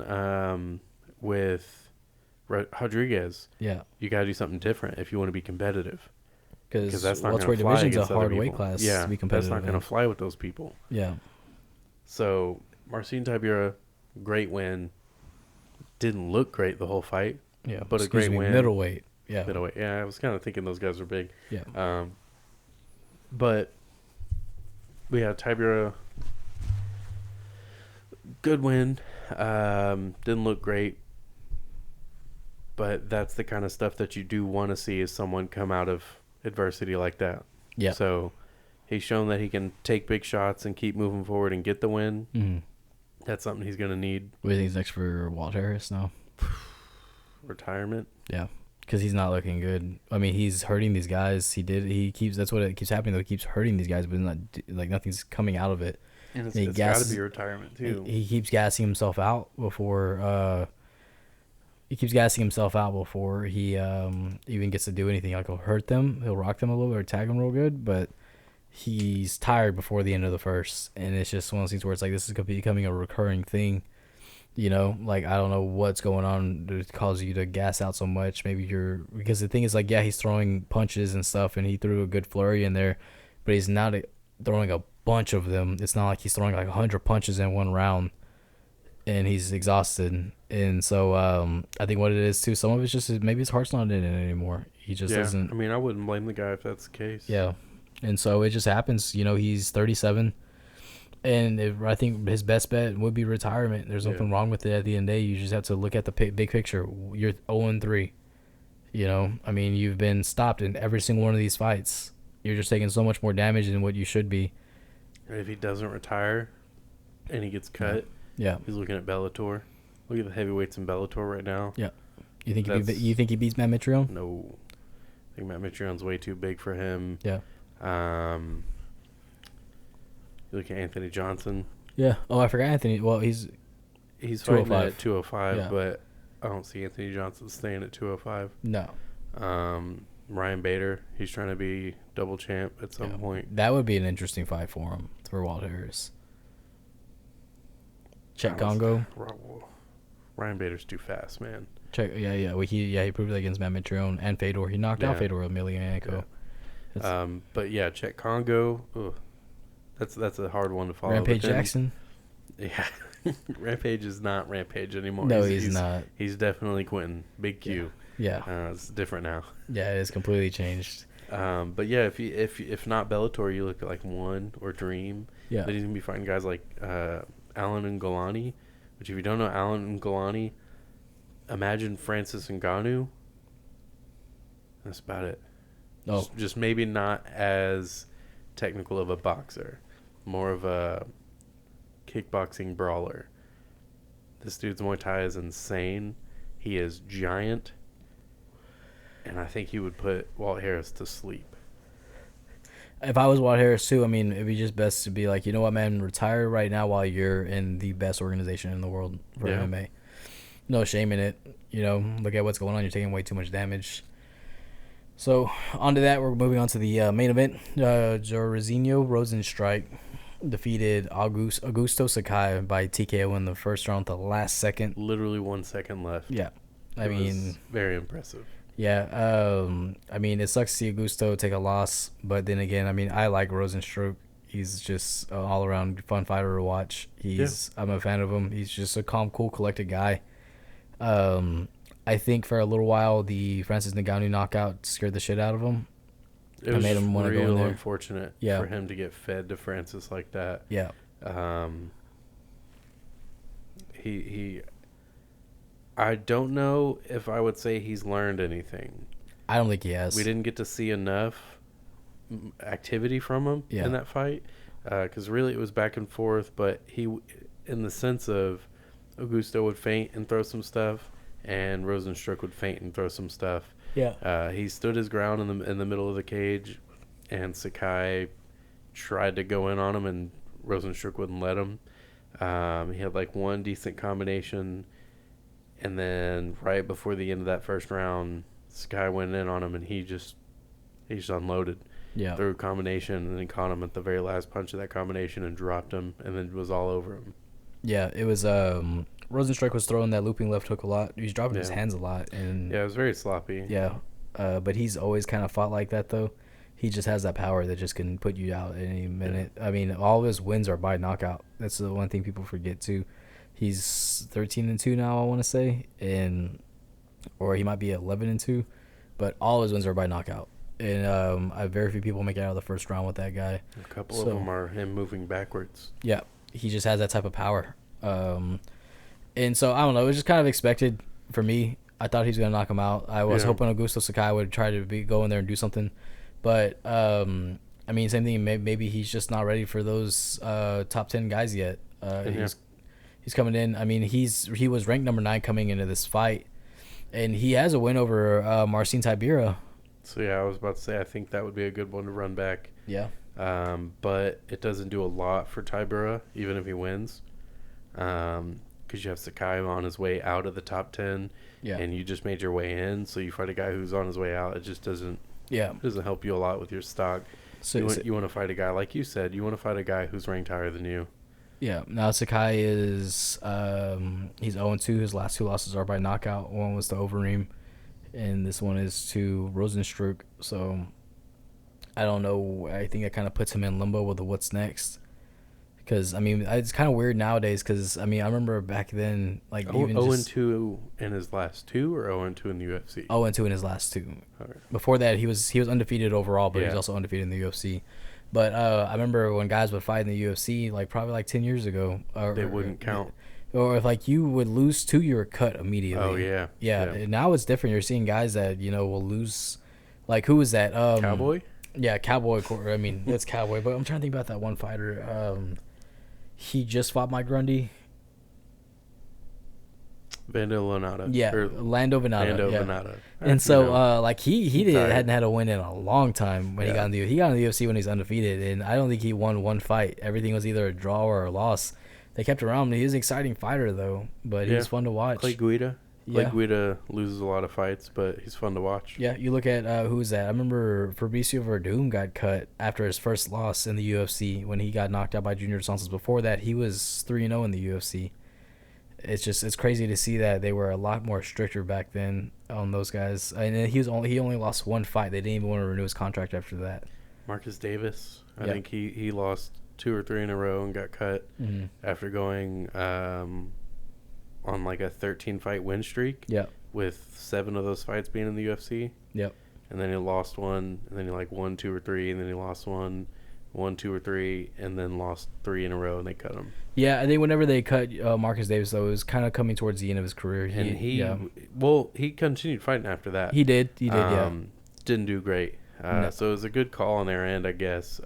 with Rodriguez. Yeah. You got to do something different if you want to be competitive. Because that's not going to fly division's a against hard other weight people. class Yeah, to be competitive. that's not going to fly with those people. Yeah. So, Marcin Tybura, great win. Didn't look great the whole fight. Yeah. But a great win. Middleweight. Yeah. Middleweight. Yeah, I was kind of thinking those guys were big. Yeah. But we had Tybura. Good win. Didn't look great. But that's the kind of stuff that you do want to see is someone come out of adversity like that. Yeah. So he's shown that he can take big shots and keep moving forward and get the win. Mm-hmm. That's something he's going to need. What do you think's next for Walt Harris now? Retirement. Yeah. Because he's not looking good. I mean, he's hurting these guys. That's what it keeps happening, though. He keeps hurting these guys, but nothing's coming out of it. And it's got to be retirement, too. He keeps gassing himself out before he even gets to do anything. Like, he'll hurt them, he'll rock them a little bit or tag them real good, but he's tired before the end of the first, and it's just one of those things where it's like this is becoming a recurring thing. Like I don't know what's going on to cause you to gas out so much. Maybe because the thing is like, yeah, he's throwing punches and stuff, and he threw a good flurry in there, but he's not throwing a bunch of them. It's not like he's throwing like 100 punches in one round, and he's exhausted. And so I think what it is too, some of it's just maybe his heart's not in it anymore. He just doesn't. I mean, I wouldn't blame the guy if that's the case. Yeah, and so it just happens. He's 37. And I think his best bet would be retirement. There's nothing wrong with it. At the end of the day, you just have to look at the big picture. You're 0-3. I mean, you've been stopped in every single one of these fights. You're just taking so much more damage than what you should be. And if he doesn't retire and he gets cut, he's looking at Bellator. Look at the heavyweights in Bellator right now. Yeah. You think he beats Matt Mitrione? No. I think Matt Mitrione's way too big for him. Yeah. You look at Anthony Johnson. Yeah. Oh, I forgot Anthony. Well, he's fighting at 205, but I don't see Anthony Johnson staying at 205. No. Ryan Bader, he's trying to be double champ at some point. That would be an interesting fight for him, for Walt Harris. Chet Congo. Ryan Bader's too fast, man. Well, he proved that against Matt Mitrione and Fedor. He knocked out Fedor Emelianenko. Yeah. But yeah, Chet Congo. Ugh. That's a hard one to follow. Rampage Jackson. Yeah, Rampage is not Rampage anymore. No, he's not. He's definitely Quentin. Big Q. Yeah. It's different now. Yeah, it is completely changed. But yeah, if not Bellator, you look at like One or Dream. Yeah. Then he's gonna be fighting guys like Alan Ngalani. Which, if you don't know Alan Ngalani, imagine Francis Ngannou. That's about it. Oh. Just maybe not as technical of a boxer. More of a kickboxing brawler. This dude's Muay Thai is insane. He is giant. And I think he would put Walt Harris to sleep. If I was Walt Harris too, I mean, it'd be just best to be like, you know what, man, retire right now while you're in the best organization in the world for MMA. No shame in it. Look at what's going on. You're taking way too much damage. So, on to that, we're moving on to the main event. Rozenstruik defeated Augusto Sakai by TKO in the first round, the last second. Literally 1 second left. Yeah. I mean, very impressive. Yeah. I mean, it sucks to see Augusto take a loss, but then again, I mean, I like Rozenstruik. He's just an all-around fun fighter to watch. I'm a fan of him. He's just a calm, cool, collected guy. I think for a little while, the Francis Ngannou knockout scared the shit out of him. It made him want to go in there. Unfortunate for him to get fed to Francis like that. Yeah. I don't know if I would say he's learned anything. I don't think he has. We didn't get to see enough activity from him in that fight because really it was back and forth. But he, in the sense of Augusto would feint and throw some stuff, and Rozenstruik would feint and throw some stuff. Yeah. He stood his ground in the middle of the cage, and Sakai tried to go in on him, and Rozenstruik wouldn't let him. He had like one decent combination, and then right before the end of that first round, Sakai went in on him, and he just unloaded. Yeah. Threw a combination, and then he caught him at the very last punch of that combination and dropped him, and then was all over him. Yeah, it was Rozenstruik was throwing that looping left hook a lot. He was dropping his hands a lot, and it was very sloppy. Yeah, but he's always kind of fought like that though. He just has that power that just can put you out at any minute. Yeah. I mean, all of his wins are by knockout. That's the one thing people forget too. He's 13-2 now, I want to say, or he might be 11-2, but all his wins are by knockout. And very few people make it out of the first round with that guy. A couple of them are him moving backwards. Yeah, he just has that type of power. And so, I don't know, it was just kind of expected for me. I thought he was going to knock him out. I was hoping Augusto Sakai would try to go in there and do something. But, I mean, same thing, maybe he's just not ready for those top 10 guys yet. He's coming in. I mean, he was ranked number 9 coming into this fight. And he has a win over Marcin Tybura. So, yeah, I was about to say, I think that would be a good one to run back. Yeah. But it doesn't do a lot for Tybura, even if he wins. Because you have Sakai on his way out of the top 10. Yeah. And you just made your way in. So you fight a guy who's on his way out. It just doesn't help you a lot with your stock. So, You want to fight a guy like you said. You want to fight a guy who's ranked higher than you. yeah. Now Sakai is he's 0-2. His last 2 losses are by knockout. One was to Overeem, and this one is to Rosenstruik. So I don't know. I think that kind of puts him in limbo with the what's next. Because I mean, it's kind of weird nowadays. Because I mean, I remember back then, like even 0-2 in his last 2, or 0-2 in the UFC. 0-2 in his last 2. Okay. Before that, he was undefeated overall, but Yeah. he's also undefeated in the UFC. But I remember when guys would fight in the UFC, like probably like 10 years ago, They wouldn't count. Or if like you would lose 2, you were cut immediately. Oh yeah. Yeah. Now it's different. You're seeing guys that will lose. Like who was that? Cowboy. Yeah, Cowboy. I mean, it's Cowboy, but I'm trying to think about that one fighter. He just fought Mike Grundy. Vando Lanata. Yeah, Lando Venata. Vando Yeah. Venata. And so, like he tired. hadn't had a win in a long time when he got in the UFC when he's undefeated, and I don't think he won one fight. Everything was either a draw or a loss. They kept around him. He was an exciting fighter though, but he was fun to watch. Clay Guida. Clay Yeah. Guida loses a lot of fights, but he's fun to watch. Yeah, you look at who's that? I remember Fabricio Verdum got cut after his first loss in the UFC when he got knocked out by Junior Dos Santos. Before that, he was 3-0 in the UFC. It's crazy to see that they were a lot more stricter back then on those guys. And he only lost one fight. They didn't even want to renew his contract after that. Marcus Davis. I Yeah. think he lost 2 or 3 in a row and got cut after going on like a 13-fight win streak. Yeah. With 7 of those fights being in the UFC. Yep. And then he lost one, and then he like won 2 or 3, and then he lost one, 2 or 3, and then lost 3 in a row, and they cut him. Yeah, I think whenever they cut Marcus Davis, though, it was kind of coming towards the end of his career. He continued fighting after that. He did, yeah. Didn't do great. No. So it was a good call on their end, I guess.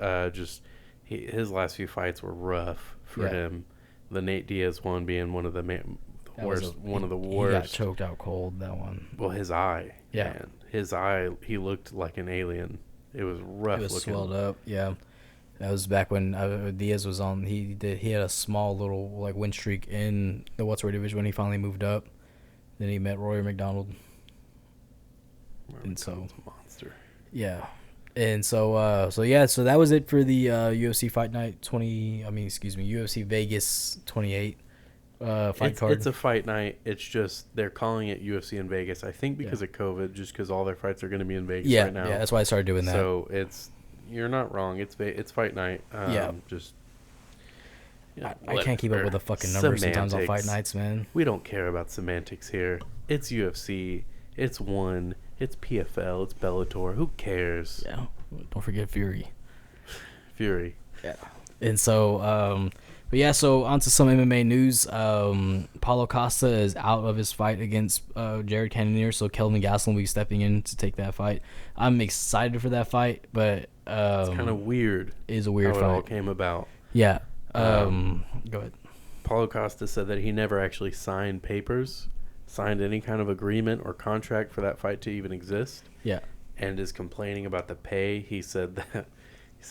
His last few fights were rough for him. The Nate Diaz one being one of the worst. He got choked out cold, that one. Well, his eye. Yeah. Man. His eye, he looked like an alien. It was rough It was looking. swelled up, yeah. That was back when Diaz was on. He had a small little like win streak in the welterweight division when he finally moved up. Then he met Rory McDonald. And so a monster. Yeah. And so that was it for the UFC Fight Night UFC Vegas 28 fight card. It's a fight night. It's just they're calling it UFC in Vegas. I think because of COVID, just because all their fights are going to be in Vegas right now. Yeah, that's why I started doing that. So you're not wrong. It's fight night. Just I can't keep up with the fucking numbers sometimes on fight nights, man. We don't care about semantics here. It's UFC. It's ONE. It's PFL. It's Bellator. Who cares? Yeah. Don't forget Fury. Fury. Yeah. And so, but yeah, so on to some MMA news. Paulo Costa is out of his fight against Jared Cannonier, so Kelvin Gastelum will be stepping in to take that fight. I'm excited for that fight, but it's kind of weird. It is a weird how fight. It all came about. Yeah. Go ahead. Paulo Costa said that he never actually signed any kind of agreement or contract for that fight to even exist. Yeah. And is complaining about the pay. He said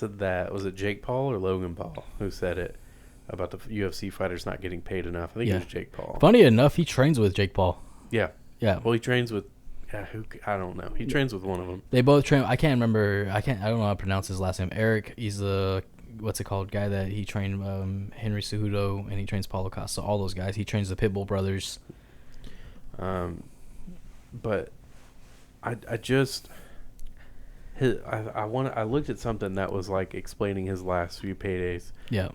that was it Jake Paul or Logan Paul who said it about the UFC fighters not getting paid enough. I think it was Jake Paul. Funny enough, he trains with Jake Paul. Yeah. Yeah. Well, he trains with I don't know. He trains with one of them. They both train. I can't remember. I don't know how to pronounce his last name. Eric. He's the guy that he trained Henry Cejudo, and he trains Paulo Costa. All those guys. He trains the Pitbull brothers. But I looked at something that was like explaining his last few paydays. Yeah.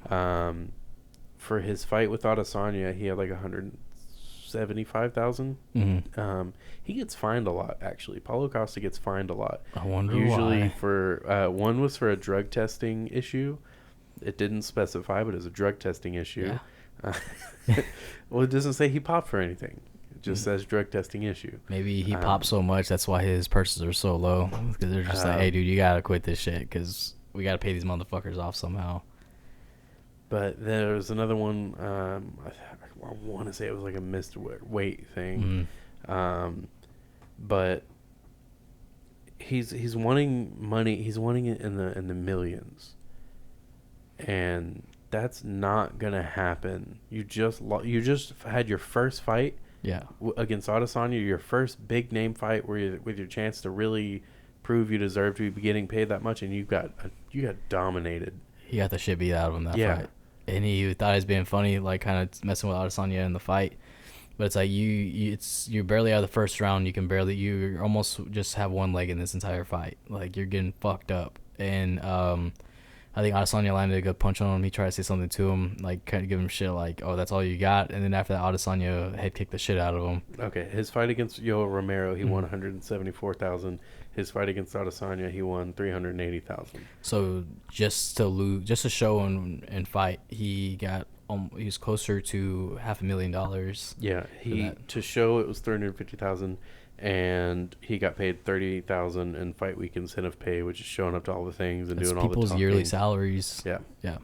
For his fight with Adesanya, he had like 175,000. Mm-hmm. He gets fined a lot, actually. Paulo Costa gets fined a lot. I wonder Usually why. for one was for a drug testing issue. It didn't specify, but it was a drug testing issue. Yeah. Well, it doesn't say he popped for anything. It just says drug testing issue. Maybe he popped so much that's why his purses are so low, because they're just like, hey, dude, you gotta quit this shit because we gotta pay these motherfuckers off somehow. But there's another one. I want to say it was like a missed weight thing. Mm-hmm. But he's wanting money. He's wanting it in the millions, and that's not gonna happen. You just had your first fight. Yeah. Against Adesanya, your first big name fight with your chance to really prove you deserve to be getting paid that much, and you you got dominated. He got the shit beat out of him that Yeah. fight, and he thought he was being funny, like kind of messing with Adesanya in the fight. But it's like you're barely out of the first round. You almost just have one leg in this entire fight. Like you're getting fucked up. And I think Adesanya landed a good punch on him. He tried to say something to him, like kind of give him shit, like, "Oh, that's all you got." And then after that, Adesanya head kicked the shit out of him. Okay, his fight against Yoel Romero, he won 174,000. His fight against Adesanya, he won 380,000. So just to show and fight, he was closer to $500,000. Yeah, to show it was 350,000, and he got paid 30,000 in fight week incentive pay, which is showing up to all the things and That's doing all the people's talking. yearly salaries. Yeah, Yeah.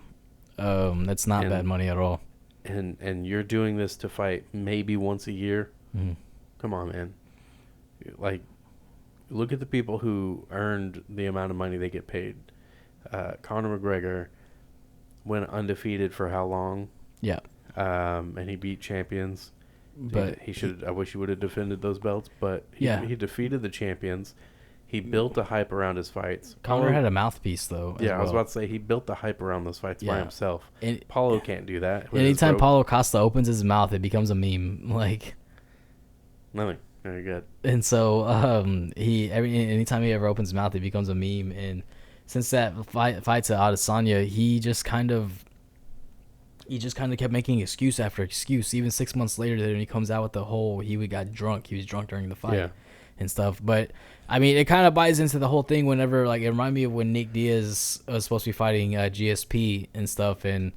That's not bad money at all. and you're doing this to fight maybe once a year. Mm-hmm. Come on, man. Like, look at the people who earned the amount of money they get paid. Conor McGregor went undefeated for how long? Yeah. And he beat champions. But he should. I wish he would have defended those belts, but Yeah. he defeated the champions. He built a hype around his fights. Conor had a mouthpiece though. Yeah, I was about to say he built the hype around those fights by Yeah. himself. And Paulo can't do that. with his anytime rope. Paulo Costa opens his mouth, it becomes a meme. Like, Nothing. Very good. and so anytime he ever opens his mouth, it becomes a meme. And since that fight to Adesanya, he just kind of kept making excuse after excuse. Even 6 months later, then he comes out with the whole he got drunk. He was drunk during the fight. Yeah. And stuff. But I mean, it kind of buys into the whole thing whenever, like, it reminded me of when Nick Diaz was supposed to be fighting GSP and stuff, and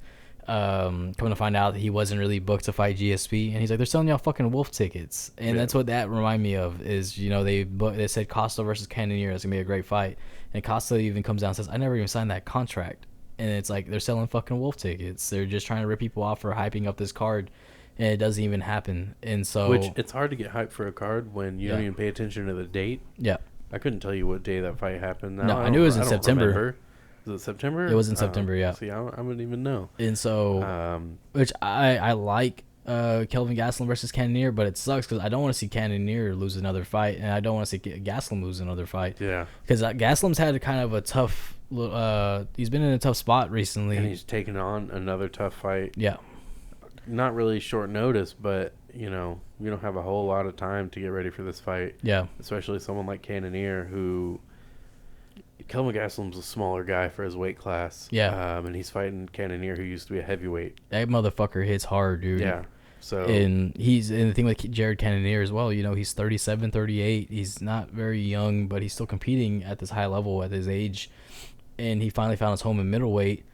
coming to find out that he wasn't really booked to fight GSP, and he's like, they're selling y'all fucking wolf tickets. And that's what that reminded me of is, they said Costa versus Cannonier is gonna be a great fight, and Costa even comes down and says, I never even signed that contract. And it's like, they're selling fucking wolf tickets. They're just trying to rip people off for hyping up this card, and it doesn't even happen. And so, Which it's hard to get hyped for a card when you don't even pay attention to the date. Yeah. I couldn't tell you what day that fight happened. No, I knew it was in September. Remember. Was it September? It was in September, yeah. See, I wouldn't even know. And so, which I like Kelvin Gastelum versus Cannonier, but it sucks because I don't want to see Cannonier lose another fight, and I don't want to see Gastelum lose another fight. Yeah. Because Gastelum's had a kind of a tough, he's been in a tough spot recently. And he's taken on another tough fight. Yeah. Not really short notice, but, you don't have a whole lot of time to get ready for this fight. Yeah. Especially someone like Cannonier, who Kelvin Gastelum's a smaller guy for his weight class. Yeah. And he's fighting Cannonier, who used to be a heavyweight. That motherfucker hits hard, dude. Yeah. So and the thing with Jared Cannonier as well, he's 37, 38. He's not very young, but he's still competing at this high level at his age. And he finally found his home in middleweight.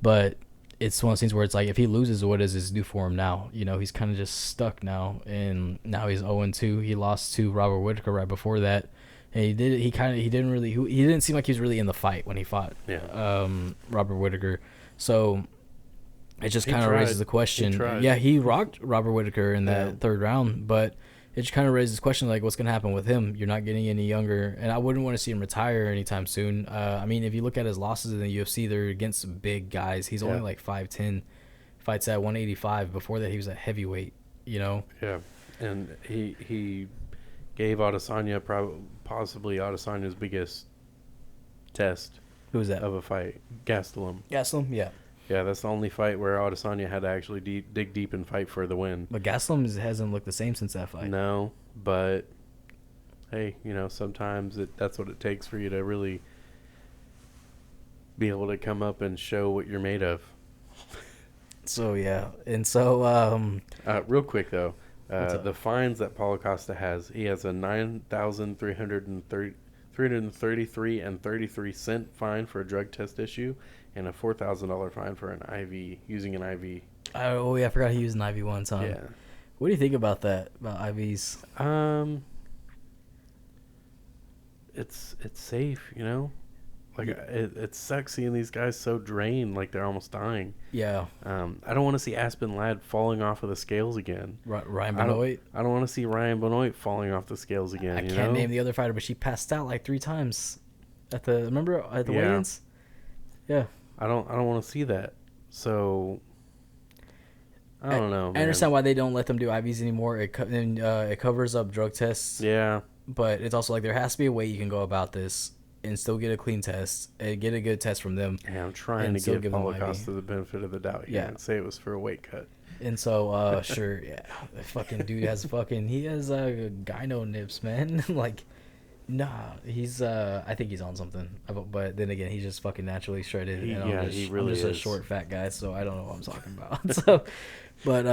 But it's one of those things where it's like, if he loses, what is his due for him now? He's kind of just stuck now. And now he's 0-2. He lost to Robert Whittaker right before that. And he didn't seem like he was really in the fight when he fought Robert Whittaker. So it just kind of raises the question. He rocked Robert Whittaker in that third round, but it just kind of raises the question, like, what's going to happen with him? You're not getting any younger, and I wouldn't want to see him retire anytime soon. I mean, if you look at his losses in the UFC, they're against some big guys. He's only like 5'10", fights at 185. Before that, he was a heavyweight, Yeah, and he gave Adesanya possibly Adesanya's biggest test. Who was that? Of a fight? Gastelum. Yeah. Yeah, that's the only fight where Adesanya had to actually dig deep and fight for the win. But Gastelum hasn't looked the same since that fight. No, but hey, sometimes that's what it takes for you to really be able to come up and show what you're made of. So, yeah. And so... real quick, though, the fines that Paulo Costa has, he has a $9,333 and 33 cent fine for a drug test issue, and a $4,000 fine for an IV, using an IV. Oh, yeah, I forgot he used an IV once, huh? Yeah. What do you think about that, about IVs? It's safe, Like, it sucks seeing these guys so drained, like they're almost dying. Yeah. I don't want to see Aspen Ladd falling off of the scales again. Ryan Benoit? I don't want to see Ryan Benoit falling off the scales again. I can't name the other fighter, but she passed out like 3 times at the weigh-ins? Yeah. I don't want to see that. So I don't know. I understand why they don't let them do IVs anymore. It covers up drug tests. Yeah. But it's also like, there has to be a way you can go about this. and still get a clean test and get a good test from them. Yeah, I'm trying And to still give give them Holocaust IV. the benefit of the doubt here Yeah. and say it was for a weight cut. And so, sure, yeah, the fucking dude has he has gyno nips, man. Like, nah, he's I think he's on something. But then again, he's just fucking naturally shredded, and He I'm really just a is. short fat guy, so I don't know what I'm talking about. So, but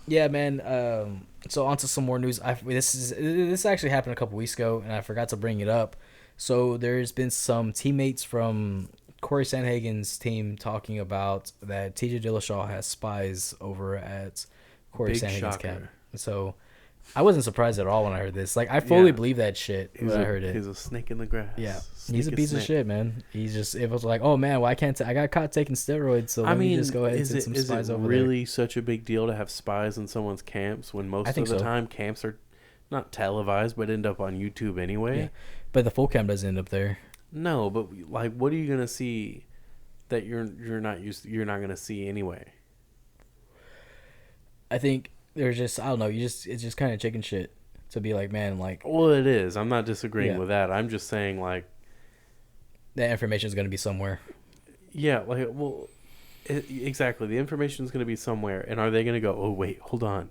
yeah, man. So on to some more news. This actually happened a couple weeks ago, and I forgot to bring it up. So there's been some teammates from Corey Sandhagen's team talking about that TJ Dillashaw has spies over at Corey Big Sandhagen's camp. shocker. So I wasn't surprised at all when I heard this. Like, I fully Yeah. believe that shit when I heard it. He's a snake in the grass. Yeah, Sneaky he's a piece snake. of shit, man. He's just, it was like, oh man, why can't I got caught taking steroids, so let me just go ahead and send some spies over there. Is it really such a big deal to have spies in someone's camps when most I think of the so. time camps are not televised but end up on YouTube anyway? Yeah, but the full camp doesn't end up there. No, but like, what are you gonna see that you're not gonna see anyway? I think there's just, I don't know, it's just kind of chicken shit to be like, man, like, Well, it is. I'm not disagreeing Yeah. with that. I'm just saying, like, that information is going to be somewhere. yeah, like, well, exactly. The information is going to be somewhere, and are they going to go? Oh, wait, hold on,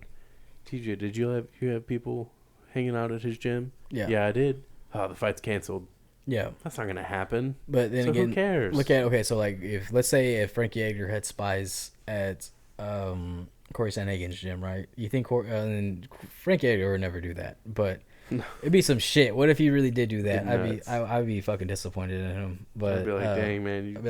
TJ, did you have people hanging out at his gym? Yeah. I did. Oh, the fight's canceled. Yeah. That's not going to happen. But then So again, who cares? look at, okay, so like, let's say if Frankie Edgar had spies at Corey Sandhagen's gym, right? You think and Frankie Edgar would never do that, but No. it'd be some shit. What if he really did do that? Nuts. I'd be fucking disappointed in him. But I'd be like, dang, man, you I'd be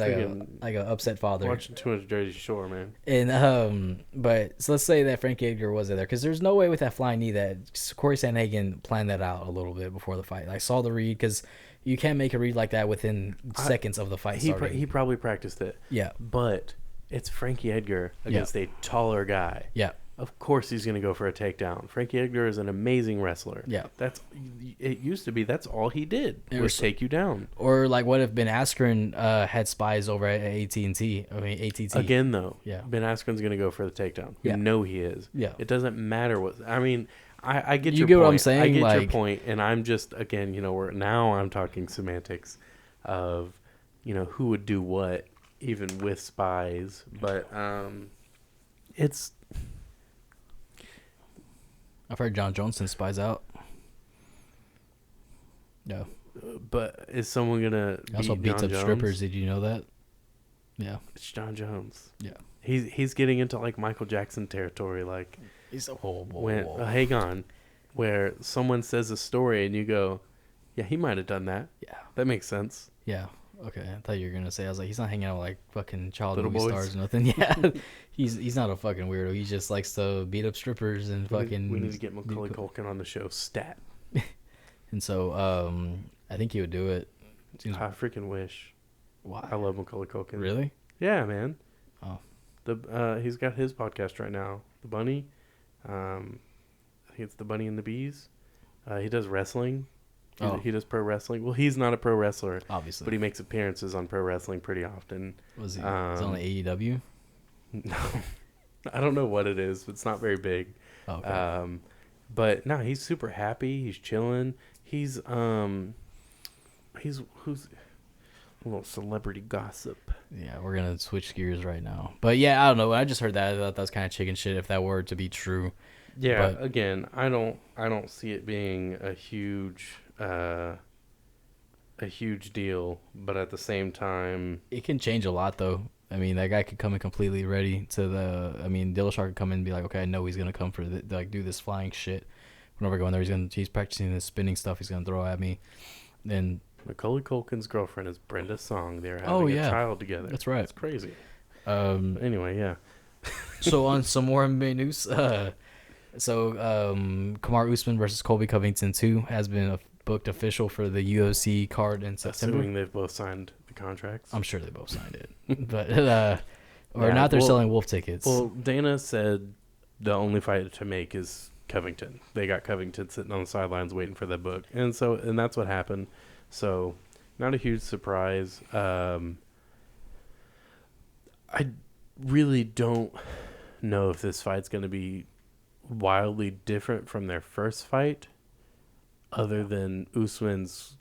like an upset father. watching too much Jersey Shore, man. And but so let's say that Frankie Edgar was there, because there's no way with that flying knee that Corey Sandhagen planned that out a little bit before the fight. I saw the read, because you can't make a read like that within seconds of the fight starting. He probably practiced it. Yeah. But it's Frankie Edgar against a taller guy. Yeah. Of course he's going to go for a takedown. Frankie Edgar is an amazing wrestler. Yeah. It used to be that's all he did was take you down. Or like, what if Ben Askren had spies over at AT&T? I mean, ATT. Again, though, Yeah. Ben Askren's going to go for the takedown. You Yeah. know he is. Yeah. It doesn't matter what... I mean, I get You your get point. what I'm saying? I get your Like- point, and I'm just, again, now I'm talking semantics of, who would do what, even with spies. But it's... I've heard John Jones sends spies out. Yeah. But is someone going to He also beats John up Jones? strippers. Did you know that? Yeah. It's John Jones. Yeah. He's getting into like Michael Jackson territory, like He's a horrible. when hang on, where someone says a story and you go, yeah, he might have done that. Yeah. That makes sense. Yeah. Okay. I thought you were gonna say. I was like, he's not hanging out with like fucking child Little movie boys? stars or nothing. Yeah. he's not a fucking weirdo. He just likes to beat up strippers and fucking. We need to get Macaulay Culkin on the show. Stat. And so, I think he would do it. Seems, I freaking wish. why? I love Macaulay Culkin. Really? Yeah, man. Oh. He's got his podcast right now. The Bunny. I think it's The Bunny and the Bees. He does wrestling. He does pro wrestling. Well, he's not a pro wrestler, Obviously. but he makes appearances on pro wrestling pretty often. Was he? Is it on the AEW? No, I don't know what it is. But it's not very big. Oh, okay. But no, he's super happy. He's chilling. He's who's a little celebrity gossip. Yeah, we're gonna switch gears right now. But yeah, I don't know. When I just heard that, I thought that was kind of chicken shit if that were to be true. Yeah, But- again, I don't see it being a huge deal, but at the same time, It can change a lot, though. I mean, that guy could come in completely ready to the. I mean, Dillashaw could come in and be like, okay, I know he's gonna come for like do this flying shit. Whenever I go in there, he's practicing this spinning stuff. He's gonna throw at me. And Macaulay Culkin's girlfriend is Brenda Song. They're having Oh, a yeah. child together. That's right. It's crazy. um, Anyway, yeah. so on some more MMA news, Kamaru Usman versus Colby Covington 2 has been booked official for the UFC card in September. Assuming they've both signed the contracts. I'm sure they both signed it, but or Yeah, not. They're well- selling wolf tickets. Well, Dana said the only fight to make is Covington. They got Covington sitting on the sidelines waiting for that book, and that's what happened. So, not a huge surprise. I really don't know if this fight's going to be wildly different from their first fight, other than Usman's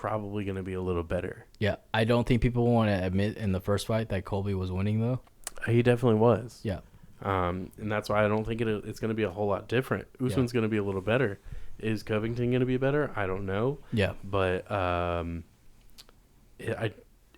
probably going to be a little better. Yeah, I don't think people want to admit in the first fight that Colby was winning though. He definitely was. Yeah. And that's why I don't think it's going to be a whole lot different. Usman's going to be a little better. Is Covington going to be better? I don't know. Yeah. But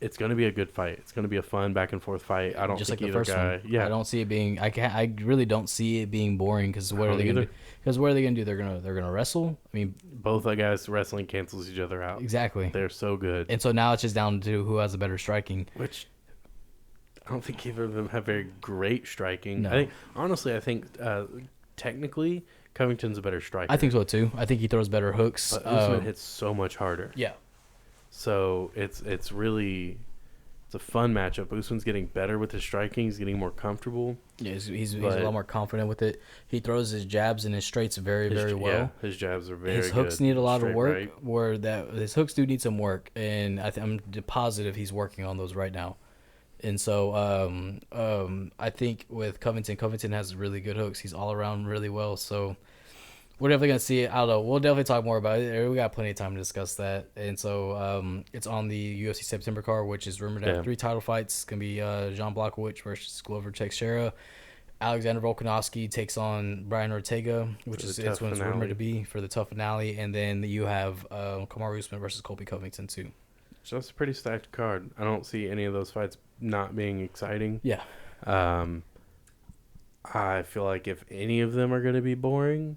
it's going to be a good fight. It's going to be a fun back and forth fight. I don't just think like the either first guy. one. Yeah, I don't see it being. I really don't see it being boring because what are they going to do? Because what are they going to do? They're gonna wrestle. I mean, both the guys wrestling cancels each other out. Exactly. They're so good. And so now it's just down to who has the better striking. Which I don't think either of them have very great striking. No. I think technically Covington's a better striker. I think so too. I think he throws better hooks. But Usman hits so much harder. Yeah. So it's a fun matchup. Usman's getting better with his striking. He's getting more comfortable. Yeah, he's a lot more confident with it. He throws his jabs and his straights very well. Yeah, his jabs are very good. His hooks need a lot of work. Right. His hooks do need some work, and I'm positive he's working on those right now. And so I think with Covington has really good hooks. He's all around really well. So we're definitely going to see it. I don't know. We'll definitely talk more about it. We got plenty of time to discuss that. And so it's on the UFC September card, which is rumored to have 3 title fights. It's going to be Jan Blachowicz versus Glover Teixeira. Alexander Volkanovski takes on Brian Ortega, which is it's rumored to be for the tough finale. And then you have Kamaru Usman versus Colby Covington, too. So it's a pretty stacked card. I don't see any of those fights not being exciting. Yeah. I feel like if any of them are going to be boring,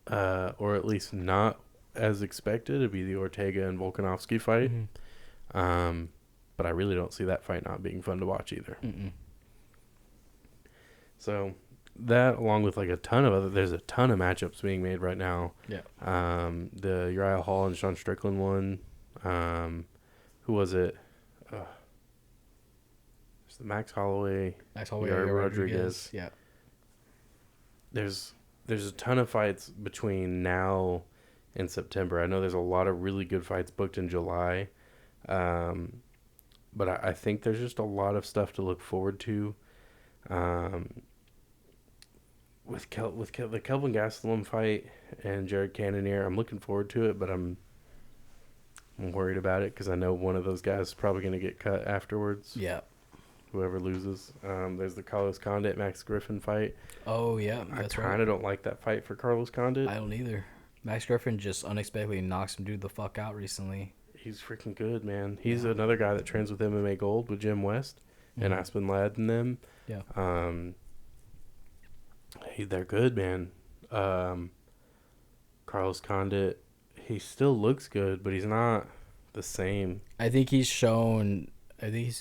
or at least not as expected, it'd be the Ortega and Volkanovski fight. Mm-hmm. But I really don't see that fight not being fun to watch either. Mm-mm. So that, along with like there's a ton of matchups being made right now. Yeah. The Uriah Hall and Sean Strickland one. Who was it? It's the Max Holloway, Yair Rodriguez. Yeah. There's a ton of fights between now and September. I know there's a lot of really good fights booked in July. But I think there's just a lot of stuff to look forward to. With the Kelvin Gastelum fight and Jared Cannonier, I'm looking forward to it, but I'm worried about it because I know one of those guys is probably going to get cut afterwards. Yeah. Whoever loses. There's the Carlos Condit Max Griffin fight. Oh yeah, that's right. I kind of don't like that fight for Carlos Condit. I don't either. Max Griffin just unexpectedly knocks some dude the fuck out recently. He's freaking good, man. He's another guy that trains with MMA Gold with Jim West and Aspen Ladd and them. Yeah. They're good, man. Carlos Condit, he still looks good, but he's not the same. I think he's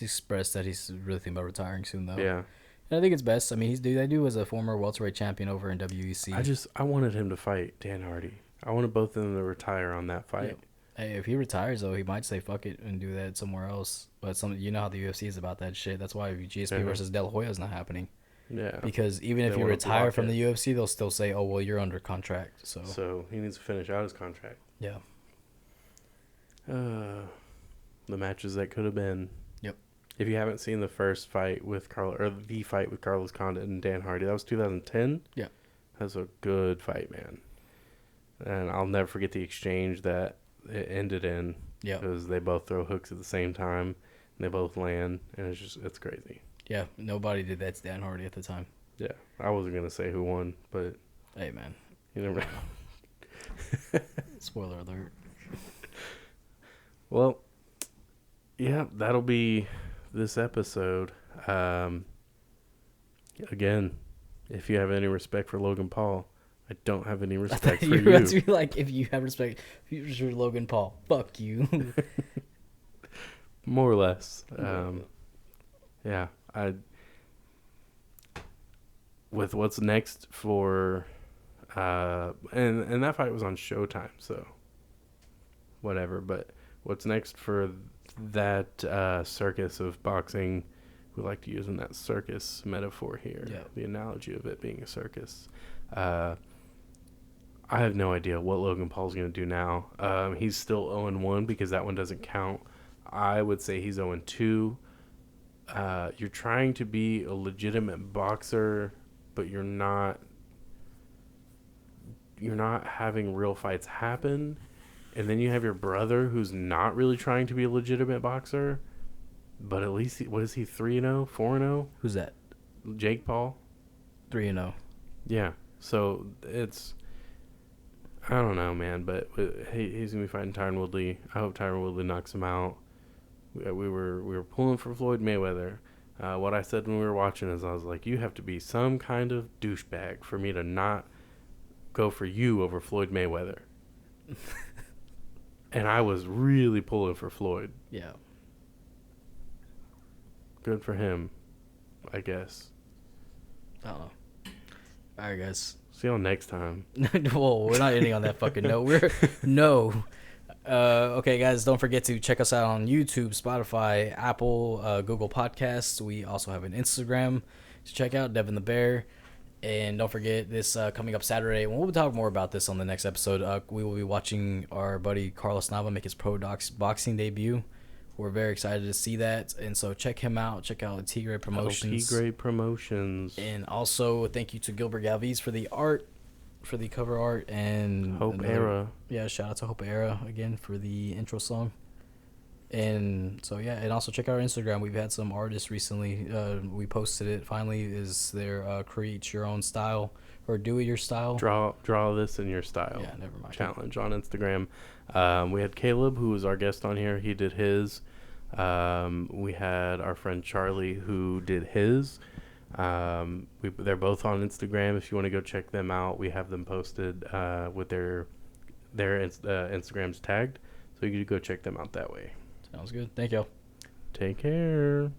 expressed that he's really thinking about retiring soon, though. Yeah. And I think it's best. I mean, that dude was a former welterweight champion over in WEC. I wanted him to fight Dan Hardy. I wanted both of them to retire on that fight. Yeah. Hey, if he retires, though, he might say fuck it and do that somewhere else. But you know how the UFC is about that shit. That's why GSP versus De La Hoya is not happening. Yeah. Because even if you retire from the UFC, they'll still say, oh, well, you're under contract. So he needs to finish out his contract. Yeah. The matches that could have been. Yep. If you haven't seen the fight with Carlos Condit and Dan Hardy, that was 2010. Yeah. That was a good fight, man. And I'll never forget the exchange that it ended in. Yeah. Because they both throw hooks at the same time, and they both land, and it's crazy. Yeah, nobody did that to Dan Hardy at the time. Yeah, I wasn't gonna say who won, but hey, man, you never know. Spoiler alert. Well, yeah, that'll be this episode. Again, if you have any respect for Logan Paul, I don't have any respect for you. You have to be like, if you have respect for Logan Paul, fuck you. More or less. Yeah, with what's next for, and that fight was on Showtime, so whatever. But what's next for that circus of boxing? We like to use in that circus metaphor here. Yeah. The analogy of it being a circus. I have no idea what Logan Paul's going to do now. He's still 0-1 because that one doesn't count. I would say he's 0-2. You're trying to be a legitimate boxer, but you're not having real fights happen, And then you have your brother who's not really trying to be a legitimate boxer, but at least what is he 3-0, 4-0? Who's that? Jake Paul. 3-0. Yeah. So it's I don't know, man, but he's gonna be fighting Tyron Woodley. I hope Tyron Woodley knocks him out. We were pulling for Floyd Mayweather. What I said when we were watching is I was like, you have to be some kind of douchebag for me to not go for you over Floyd Mayweather. And I was really pulling for Floyd. Yeah. Good for him, I guess. I don't know. All right, guys. See y'all next time. Whoa, we're not ending on that fucking note. Okay, guys, don't forget to check us out on YouTube, Spotify, Apple, Google Podcasts. We also have an Instagram to check out, Devin the Bear. And don't forget this coming up Saturday. We'll talk more about this on the next episode. We will be watching our buddy Carlos Nava make his pro boxing debut. We're very excited to see that, and so check him out. Check out T-Grade Promotions. T-Grade Promotions. And also, thank you to Gilbert Galvez for the art, for the cover art, and Hope Era. Yeah, shout out to Hope Era again for the intro song. And so yeah, and also check out our Instagram. We've had some artists recently. We posted it. Finally, is their create your own style or do it your style. Draw this in your style. Yeah, never mind. Challenge on Instagram. We had Caleb, who was our guest on here. He did his. We had our friend Charlie, who did his. They're both on Instagram. If you want to go check them out, we have them posted with their Instagrams tagged, so you can go check them out that way. Sounds good. Thank y'all. Take care.